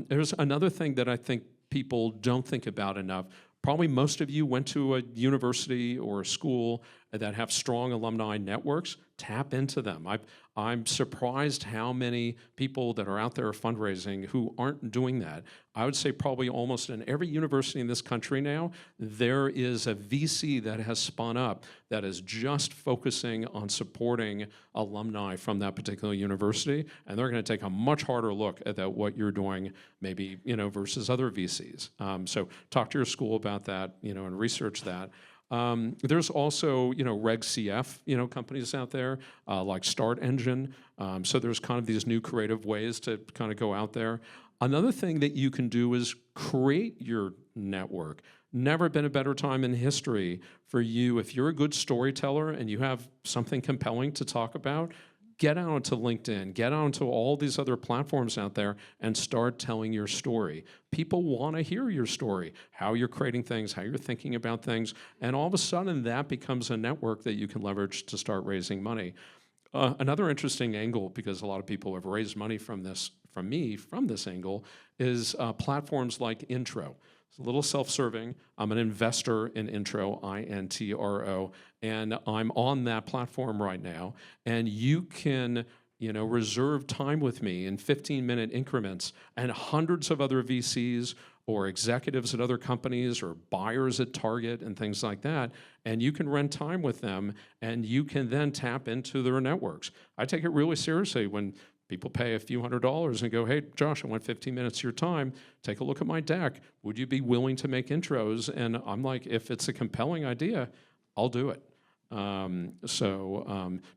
There's another thing that I think people don't think about enough. Probably most of you went to a university or a school that have strong alumni networks. Tap into them. I'm surprised how many people that are out there fundraising who aren't doing that. I would say probably almost in every university in this country now, there is a VC that has spun up that is just focusing on supporting alumni from that particular university, and they're going to take a much harder look at what you're doing, maybe versus other VCs. So talk to your school about that, and research that. There's also, Reg CF, companies out there like Start Engine. So there's kind of these new creative ways to kind of go out there. Another thing that you can do is create your network. Never been a better time in history for you. If you're a good storyteller and you have something compelling to talk about, get out onto LinkedIn, get onto all these other platforms out there and start telling your story. People want to hear your story, how you're creating things, how you're thinking about things, and all of a sudden that becomes a network that you can leverage to start raising money. Another interesting angle, because a lot of people have raised money from this angle, is platforms like Intro. It's a little self-serving. I'm an investor in Intro, INTRO, and I'm on that platform right now. And you can, reserve time with me in 15-minute increments, and hundreds of other VCs or executives at other companies or buyers at Target and things like that, and you can rent time with them, and you can then tap into their networks. I take it really seriously when people pay a few $100s and go, hey, Josh, I want 15 minutes of your time. Take a look at my deck. Would you be willing to make intros? And I'm like, if it's a compelling idea, I'll do it.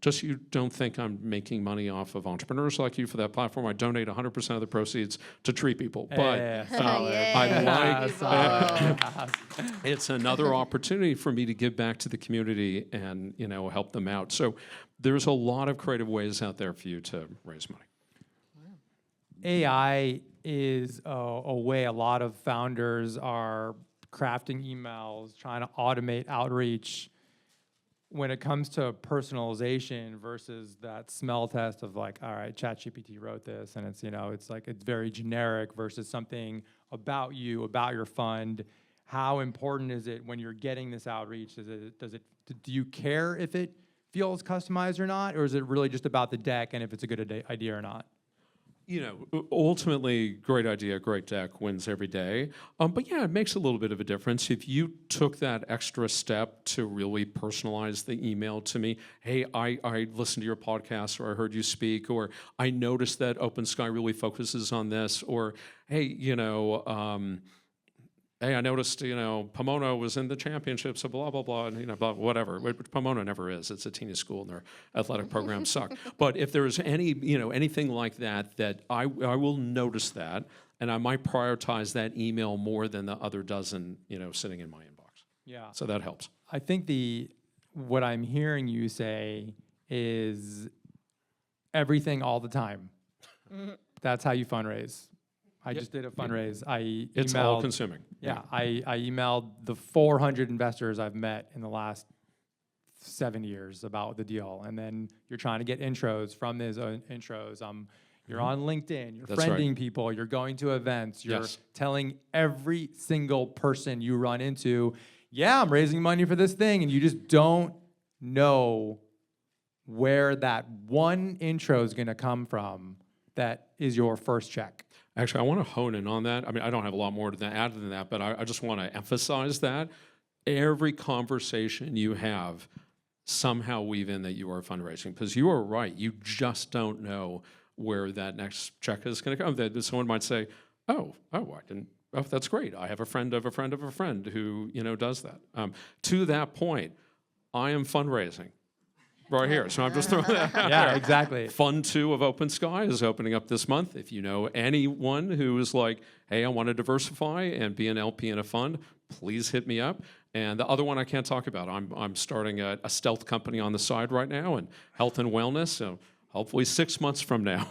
Just you don't think I'm making money off of entrepreneurs like you for that platform. I donate 100% of the proceeds to treat people. But it's another opportunity for me to give back to the community and help them out. So there's a lot of creative ways out there for you to raise money. AI is a way a lot of founders are crafting emails, trying to automate outreach. When it comes to personalization versus that smell test of like, all right, ChatGPT wrote this, and it's it's very generic versus something about you, about your fund. How important is it when you're getting this outreach? Do you care if it feels customized or not, or is it really just about the deck and if it's a good idea or not? Ultimately, great idea, great deck wins every day. But yeah, it makes a little bit of a difference. If you took that extra step to really personalize the email to me, hey, I listened to your podcast, or I heard you speak, or I noticed that Open Sky really focuses on this, or hey, hey, I noticed, Pomona was in the championship, so blah, blah, blah, and, blah, whatever. Which Pomona never is. It's a teeny school, and their athletic programs suck. But if there's anything like that, that I will notice that, and I might prioritize that email more than the other dozen, sitting in my inbox. Yeah. So that helps. I think what I'm hearing you say is everything all the time. That's how you fundraise. I just did a fundraise. It's all consuming. Yeah, I emailed the 400 investors I've met in the last 7 years about the deal, and then you're trying to get intros from those intros. You're on LinkedIn. You're That's friending right. people. You're going to events. You're Yes. telling every single person you run into, yeah, I'm raising money for this thing, and you just don't know where that one intro is going to come from that is your first check. Actually, I want to hone in on that. I mean, I don't have a lot more to add than that, but I just want to emphasize that every conversation you have, somehow weave in that you are fundraising, because you are right. You just don't know where that next check is going to come. That someone might say, I didn't. Oh, that's great. I have a friend of a friend of a friend who does that. To that point, I am fundraising right here. So I'm just throwing that out Yeah, there. exactly. Fund 2 of Open Sky is opening up this month. If you know anyone who is like, hey, I want to diversify and be an LP in a fund, please hit me up. And the other one I can't talk about. I'm starting a stealth company on the side right now in health and wellness. So hopefully 6 months from now,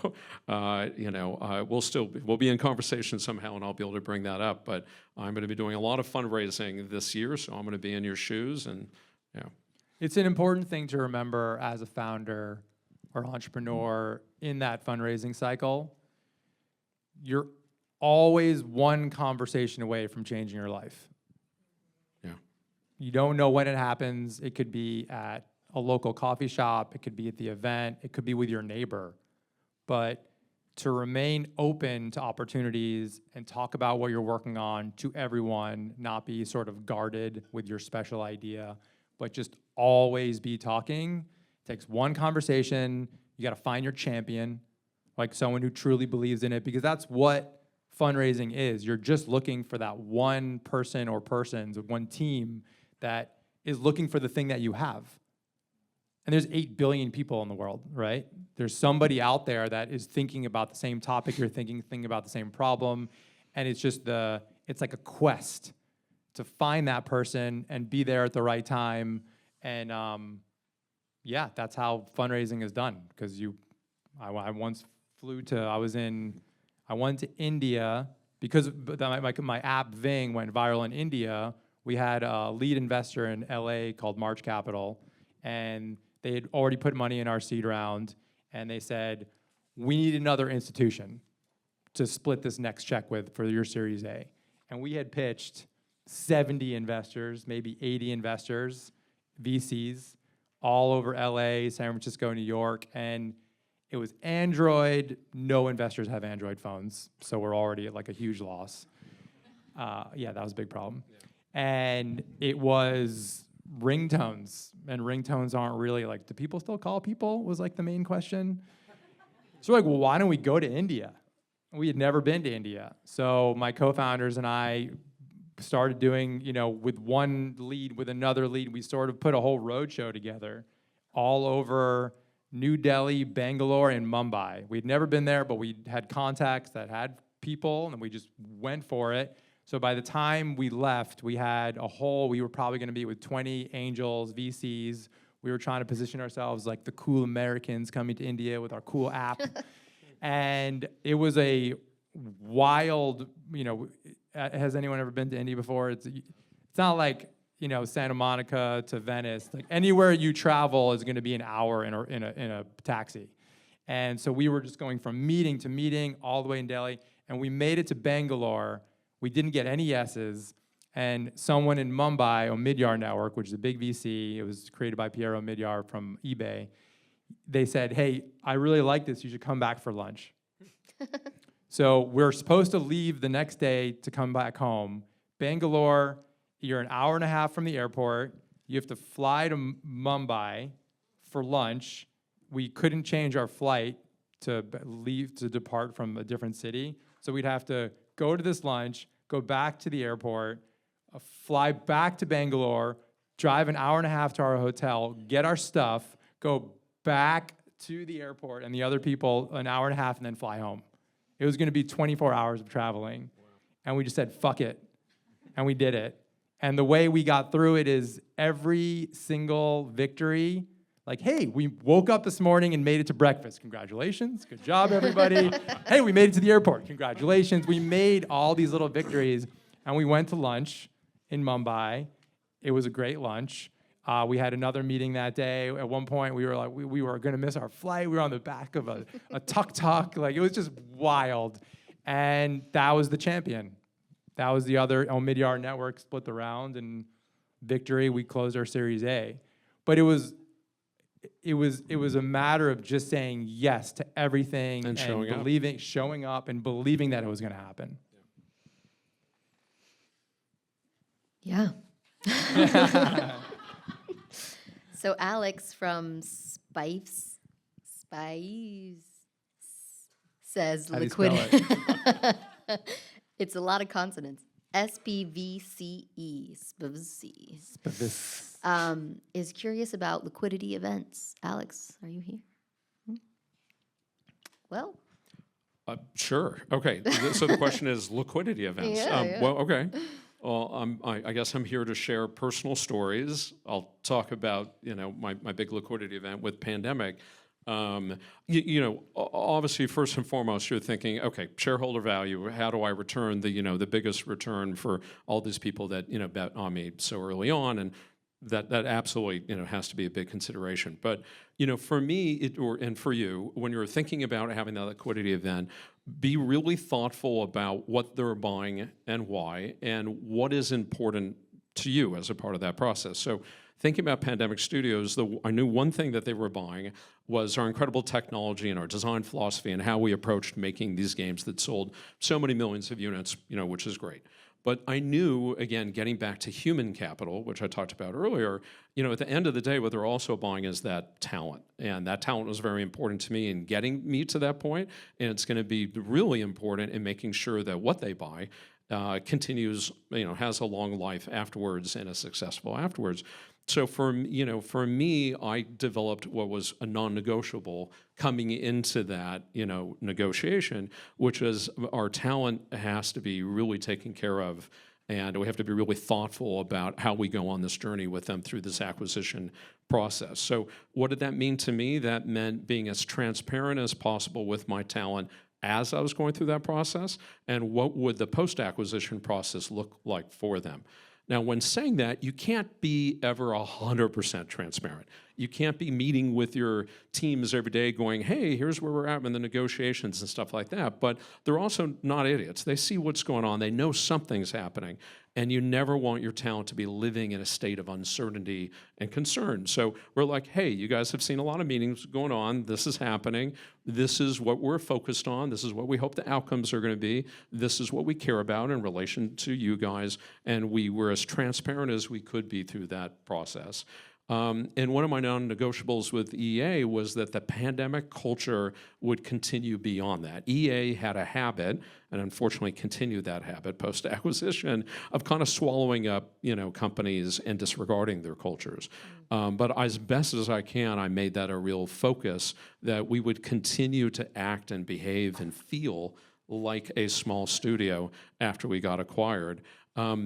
we'll be in conversation somehow, and I'll be able to bring that up. But I'm going to be doing a lot of fundraising this year, so I'm going to be in your shoes, and It's an important thing to remember as a founder or entrepreneur in that fundraising cycle. You're always one conversation away from changing your life. Yeah. You don't know when it happens. It could be at a local coffee shop. It could be at the event. It could be with your neighbor. But to remain open to opportunities and talk about what you're working on to everyone, not be sort of guarded with your special idea, but just always be talking. It takes one conversation. You got to find your champion, like someone who truly believes in it, because that's what fundraising is. You're just looking for that one person or persons, one team that is looking for the thing that you have. And there's 8 billion people in the world, right? There's somebody out there that is thinking about the same topic you're thinking about the same problem, and it's just it's like a quest to find that person and be there at the right time. And that's how fundraising is done. Because I once I went to India because my app Ving went viral in India. We had a lead investor in LA called March Capital, and they had already put money in our seed round, and they said, we need another institution to split this next check with for your Series A. And we had pitched 70 investors, maybe 80 investors, VCs, all over LA, San Francisco, New York, and it was Android. No investors have Android phones, so we're already at like a huge loss. That was a big problem. Yeah. And it was ringtones, and ringtones aren't really like, do people still call people, was like the main question. So we're like, well, why don't we go to India? We had never been to India. So my co-founders and I started doing, with one lead, with another lead, we sort of put a whole roadshow together all over New Delhi, Bangalore, and Mumbai. We'd never been there, but we had contacts that had people, and we just went for it. So by the time we left, we were probably going to be with 20 angels, VCs. We were trying to position ourselves like the cool Americans coming to India with our cool app. And it was a wild, has anyone ever been to India before? It's not like, Santa Monica to Venice. Like anywhere you travel is going to be an hour in a taxi. And so we were just going from meeting to meeting all the way in Delhi, and we made it to Bangalore. We didn't get any yeses, and someone in Mumbai, Omidyar Network, which is a big VC, it was created by Pierre Omidyar from eBay, they said, hey, I really like this, you should come back for lunch. So we're supposed to leave the next day to come back home. Bangalore, you're an hour and a half from the airport. You have to fly to Mumbai for lunch. We couldn't change our flight to depart from a different city. So we'd have to go to this lunch, go back to the airport, fly back to Bangalore, drive an hour and a half to our hotel, get our stuff, go back to the airport and the other people an hour and a half, and then fly home. It was going to be 24 hours of traveling. Wow. And we just said, fuck it. And we did it. And the way we got through it is every single victory, like, hey, we woke up this morning and made it to breakfast. Congratulations. Good job, everybody. Hey, we made it to the airport. Congratulations. We made all these little victories. And we went to lunch in Mumbai. It was a great lunch. We had another meeting that day. At one point, we were like, we were going to miss our flight. We were on the back of a tuk-tuk. Like, it was just wild. And that was the champion. That was the other. Omidyar Network split the round, and victory. We closed our Series A. But it was a matter of just saying yes to everything and showing up and believing that it was going to happen. Yeah. So Alix from Spice says liquidity. It's a lot of consonants. SPVCE. Is curious about liquidity events. Alix, are you here? Well. Sure. Okay. So the question is liquidity events. Yeah. Well, okay. Well, I guess I'm here to share personal stories. I'll talk about, my big liquidity event with pandemic. Obviously, first and foremost, you're thinking, okay, shareholder value. How do I return the biggest return for all these people that bet on me so early on? And that absolutely has to be a big consideration. But for me, and for you, when you're thinking about having that liquidity event, be really thoughtful about what they're buying and why, and what is important to you as a part of that process. So thinking about Pandemic Studios, I knew one thing that they were buying was our incredible technology and our design philosophy and how we approached making these games that sold so many millions of units, which is great. But I knew, again, getting back to human capital, which I talked about earlier, at the end of the day, what they're also buying is that talent. And that talent was very important to me in getting me to that point. And it's going to be really important in making sure that what they buy continues, has a long life afterwards and is successful afterwards. So for me, I developed what was a non-negotiable coming into that, negotiation, which is our talent has to be really taken care of, and we have to be really thoughtful about how we go on this journey with them through this acquisition process. So what did that mean to me? That meant being as transparent as possible with my talent as I was going through that process, and what would the post-acquisition process look like for them. Now, when saying that, you can't be ever 100% transparent. You can't be meeting with your teams every day going, hey, here's where we're at in the negotiations and stuff like that. But they're also not idiots. They see what's going on. They know something's happening. And you never want your talent to be living in a state of uncertainty and concern. So we're like, hey, you guys have seen a lot of meetings going on. This is happening. This is what we're focused on. This is what we hope the outcomes are going to be. This is what we care about in relation to you guys. And we were as transparent as we could be through that process. And one of my non-negotiables with EA was that the pandemic culture would continue beyond that. EA had a habit, and unfortunately continued that habit post-acquisition, of kind of swallowing up, companies and disregarding their cultures. But as best as I can, I made that a real focus that we would continue to act and behave and feel like a small studio after we got acquired.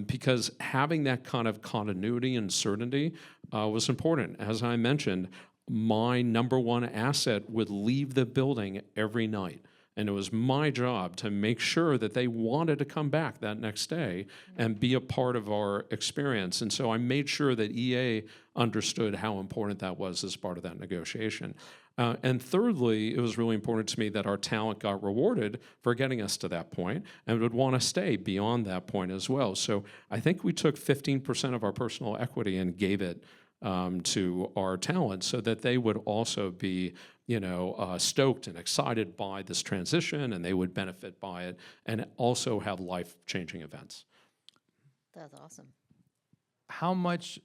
Because having that kind of continuity and certainty was important. As I mentioned, my number one asset would leave the building every night. And it was my job to make sure that they wanted to come back that next day and be a part of our experience. And so I made sure that EA understood how important that was as part of that negotiation. And thirdly, it was really important to me that our talent got rewarded for getting us to that point and would want to stay beyond that point as well. So I think we took 15% of our personal equity and gave it to our talent so that they would also be, stoked and excited by this transition, and they would benefit by it and also have life-changing events. That's awesome. How much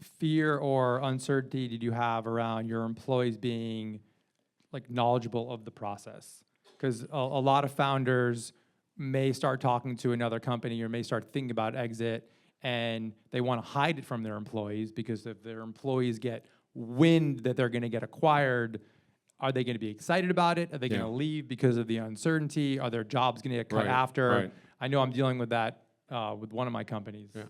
fear or uncertainty did you have around your employees being knowledgeable of the process? Because a lot of founders may start talking to another company or may start thinking about exit, and they want to hide it from their employees because if their employees get wind that they're going to get acquired, are they going to be excited about it? Are they going to leave because of the uncertainty? Are their jobs going to get cut after? Right. I know I'm dealing with that with one of my companies. Yeah.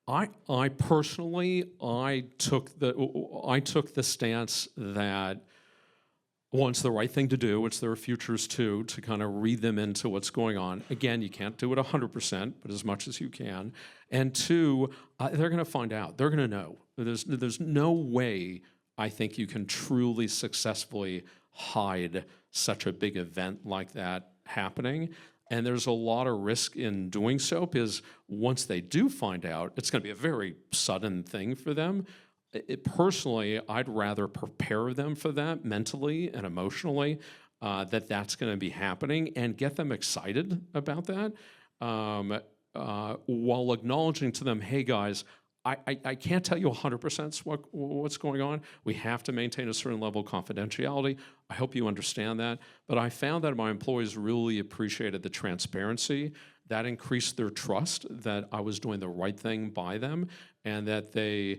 I personally, I took the stance that one, it's the right thing to do. It's their futures too, to kind of read them into what's going on. Again, you can't do it 100%, but as much as you can. And two, they're going to find out. They're going to know. There's no way I think you can truly successfully hide such a big event like that happening. And there's a lot of risk in doing so because once they do find out, it's going to be a very sudden thing for them. Personally, I'd rather prepare them for that mentally and emotionally, that's going to be happening, and get them excited about that, while acknowledging to them, hey guys, I can't tell you 100% what's going on. We have to maintain a certain level of confidentiality. I hope you understand that. But I found that my employees really appreciated the transparency. That increased their trust that I was doing the right thing by them, and that they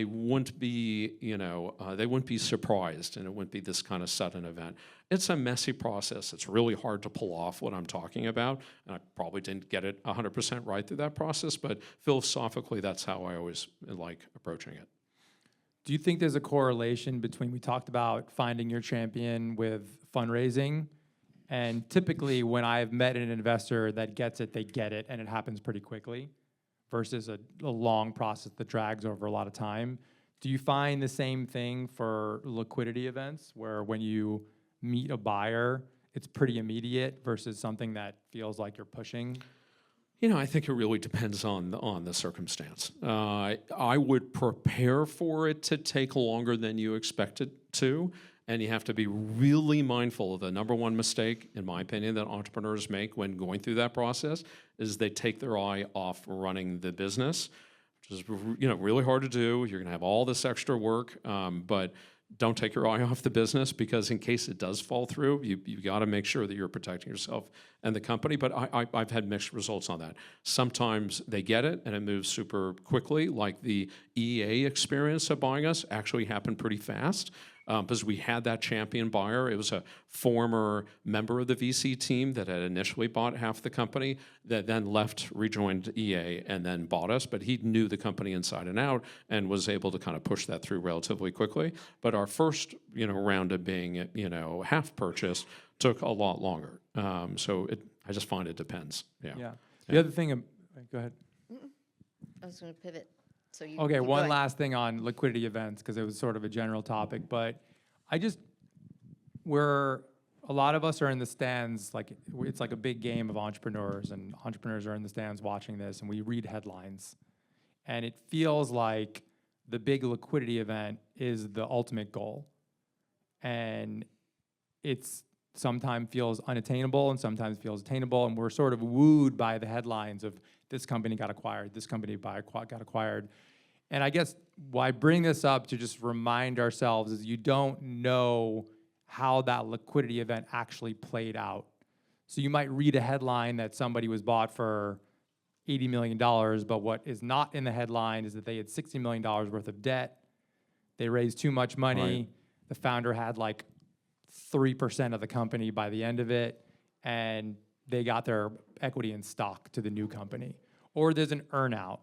wouldn't be, they wouldn't be surprised, and it wouldn't be this kind of sudden event. It's a messy process. It's really hard to pull off what I'm talking about, and I probably didn't get it 100% right through that process, but philosophically, that's how I always like approaching it. Do you think there's a correlation between, we talked about finding your champion with fundraising, and typically when I've met an investor that gets it, they get it, and it happens pretty quickly, versus a long process that drags over a lot of time. Do you find the same thing for liquidity events, where when you meet a buyer, it's pretty immediate versus something that feels like you're pushing? I think it really depends on the circumstance. I would prepare for it to take longer than you expect it to, and you have to be really mindful of the number one mistake, in my opinion, that entrepreneurs make when going through that process is they take their eye off running the business, which is really hard to do. You're going to have all this extra work, but don't take your eye off the business, because in case it does fall through, you got to make sure that you're protecting yourself and the company. But I've had mixed results on that. Sometimes they get it and it moves super quickly, like the EA experience of buying us actually happened pretty fast. Because we had that champion buyer. It was a former member of the VC team that had initially bought half the company, that then left, rejoined EA, and then bought us. But he knew the company inside and out and was able to kind of push that through relatively quickly. But our first round of being half purchased took a lot longer. So I just find it depends. Yeah. The other thing, go ahead. I was going to pivot. So Okay, one last thing on liquidity events, because it was sort of a general topic, but where a lot of us are in the stands, like it's like a big game of entrepreneurs, and entrepreneurs are in the stands watching this, and we read headlines, and it feels like the big liquidity event is the ultimate goal, and it's sometimes feels unattainable and sometimes feels attainable, and we're sort of wooed by the headlines of this company got acquired, this company got acquired. And I guess why I bring this up to just remind ourselves is you don't know how that liquidity event actually played out. So you might read a headline that somebody was bought for $80 million, but what is not in the headline is that they had $60 million worth of debt. They raised too much money. Right. The founder had like 3% of the company by the end of it, and they got their equity in stock to the new company. Or there's an earnout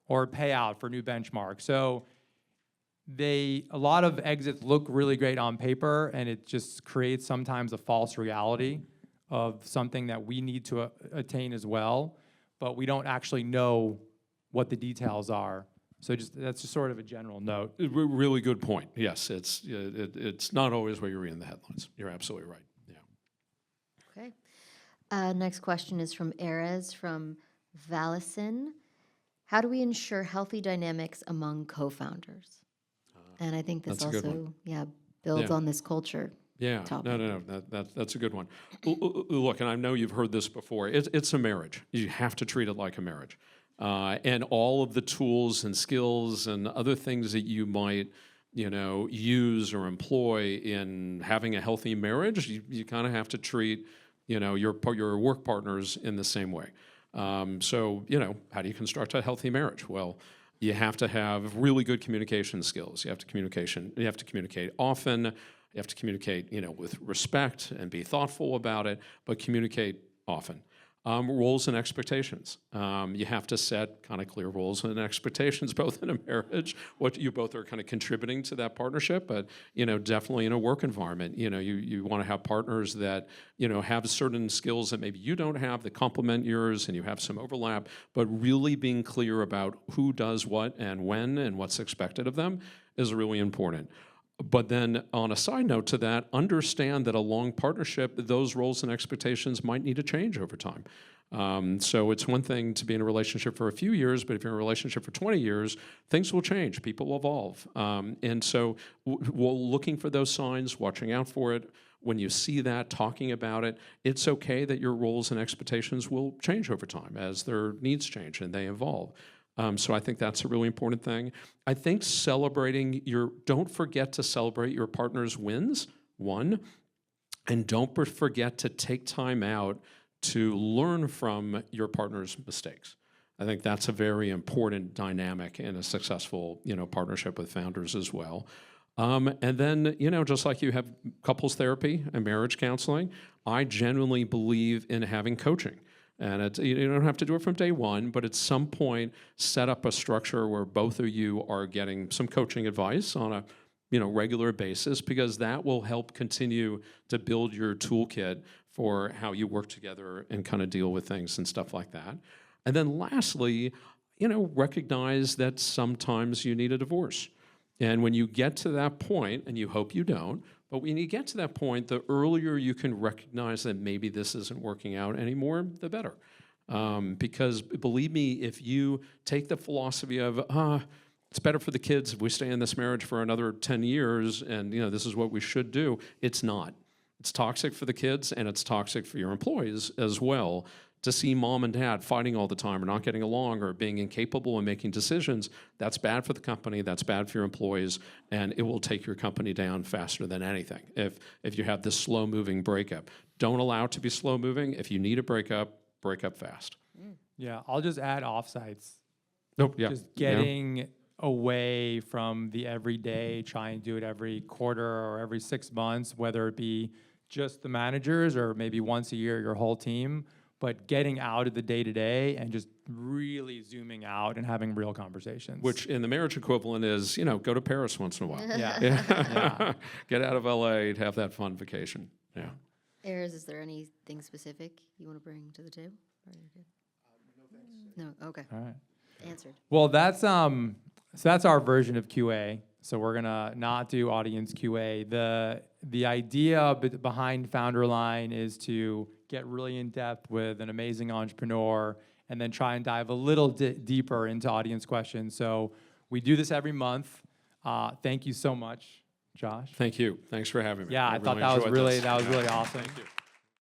or a payout for new benchmark. So a lot of exits look really great on paper, and it just creates sometimes a false reality of something that we need to attain as well, but we don't actually know what the details are. So that's just sort of a general note. Really good point. Yes, it's not always what you read in the headlines. You're absolutely right. Yeah. Okay. Next question is from Erez from Valison. How do we ensure healthy dynamics among co-founders? And I think this also, builds on this culture. Yeah, topic. No. That's a good one. Look, and I know you've heard this before. It's a marriage. You have to treat it like a marriage. And all of the tools and skills and other things that you might, use or employ in having a healthy marriage, you kind of have to treat your work partners in the same way. So, how do you construct a healthy marriage? Well, you have to have really good communication skills. You have to communicate often. You have to communicate, with respect and be thoughtful about it, but communicate often. Roles and expectations. You have to set kind of clear roles and expectations, both in a marriage, what you both are kind of contributing to that partnership, but, definitely in a work environment. You want to have partners that, have certain skills that maybe you don't have that complement yours and you have some overlap, but really being clear about who does what and when and what's expected of them is really important. But then on a side note to that, understand that a long partnership, those roles and expectations might need to change over time. So it's one thing to be in a relationship for a few years, but if you're in a relationship for 20 years, things will change, people will evolve. And so looking for those signs, watching out for it, when you see that, talking about it, it's okay that your roles and expectations will change over time as their needs change and they evolve. So I think that's a really important thing. I think don't forget to celebrate your partner's wins, one, and don't forget to take time out to learn from your partner's mistakes. I think that's a very important dynamic in a successful, partnership with founders as well. And then, just like you have couples therapy and marriage counseling, I genuinely believe in having coaching. And you don't have to do it from day one, but at some point, set up a structure where both of you are getting some coaching advice on a regular basis, because that will help continue to build your toolkit for how you work together and kind of deal with things and stuff like that. And then lastly, recognize that sometimes you need a divorce. And when you get to that point, and you hope you don't, but when you get to that point, the earlier you can recognize that maybe this isn't working out anymore, the better. Because believe me, if you take the philosophy of, it's better for the kids if we stay in this marriage for another 10 years and this is what we should do, it's not. It's toxic for the kids and it's toxic for your employees as well. To see mom and dad fighting all the time or not getting along or being incapable in making decisions, that's bad for the company, that's bad for your employees, and it will take your company down faster than anything if you have this slow-moving breakup. Don't allow it to be slow-moving. If you need a break up fast. Yeah, I'll just add offsites. Nope, yeah. Just getting away from the everyday, try and do it every quarter or every 6 months, whether it be just the managers or maybe once a year your whole team. But getting out of the day-to-day and just really zooming out and having real conversations. Which in the marriage equivalent is, go to Paris once in a while. Yeah. Get out of LA, have that fun vacation. Yeah. Ayers, is there anything specific you want to bring to the table? Or you're good? No, thanks. No, okay. All right. Answered. Well, that's our version of QA. So we're gonna not do audience QA. The idea behind FounderLine is to get really in depth with an amazing entrepreneur and then try and dive a little deeper into audience questions. So we do this every month. Thank you so much, Josh. Thank you. Thanks for having me. Yeah, I thought that was really awesome. Thank you.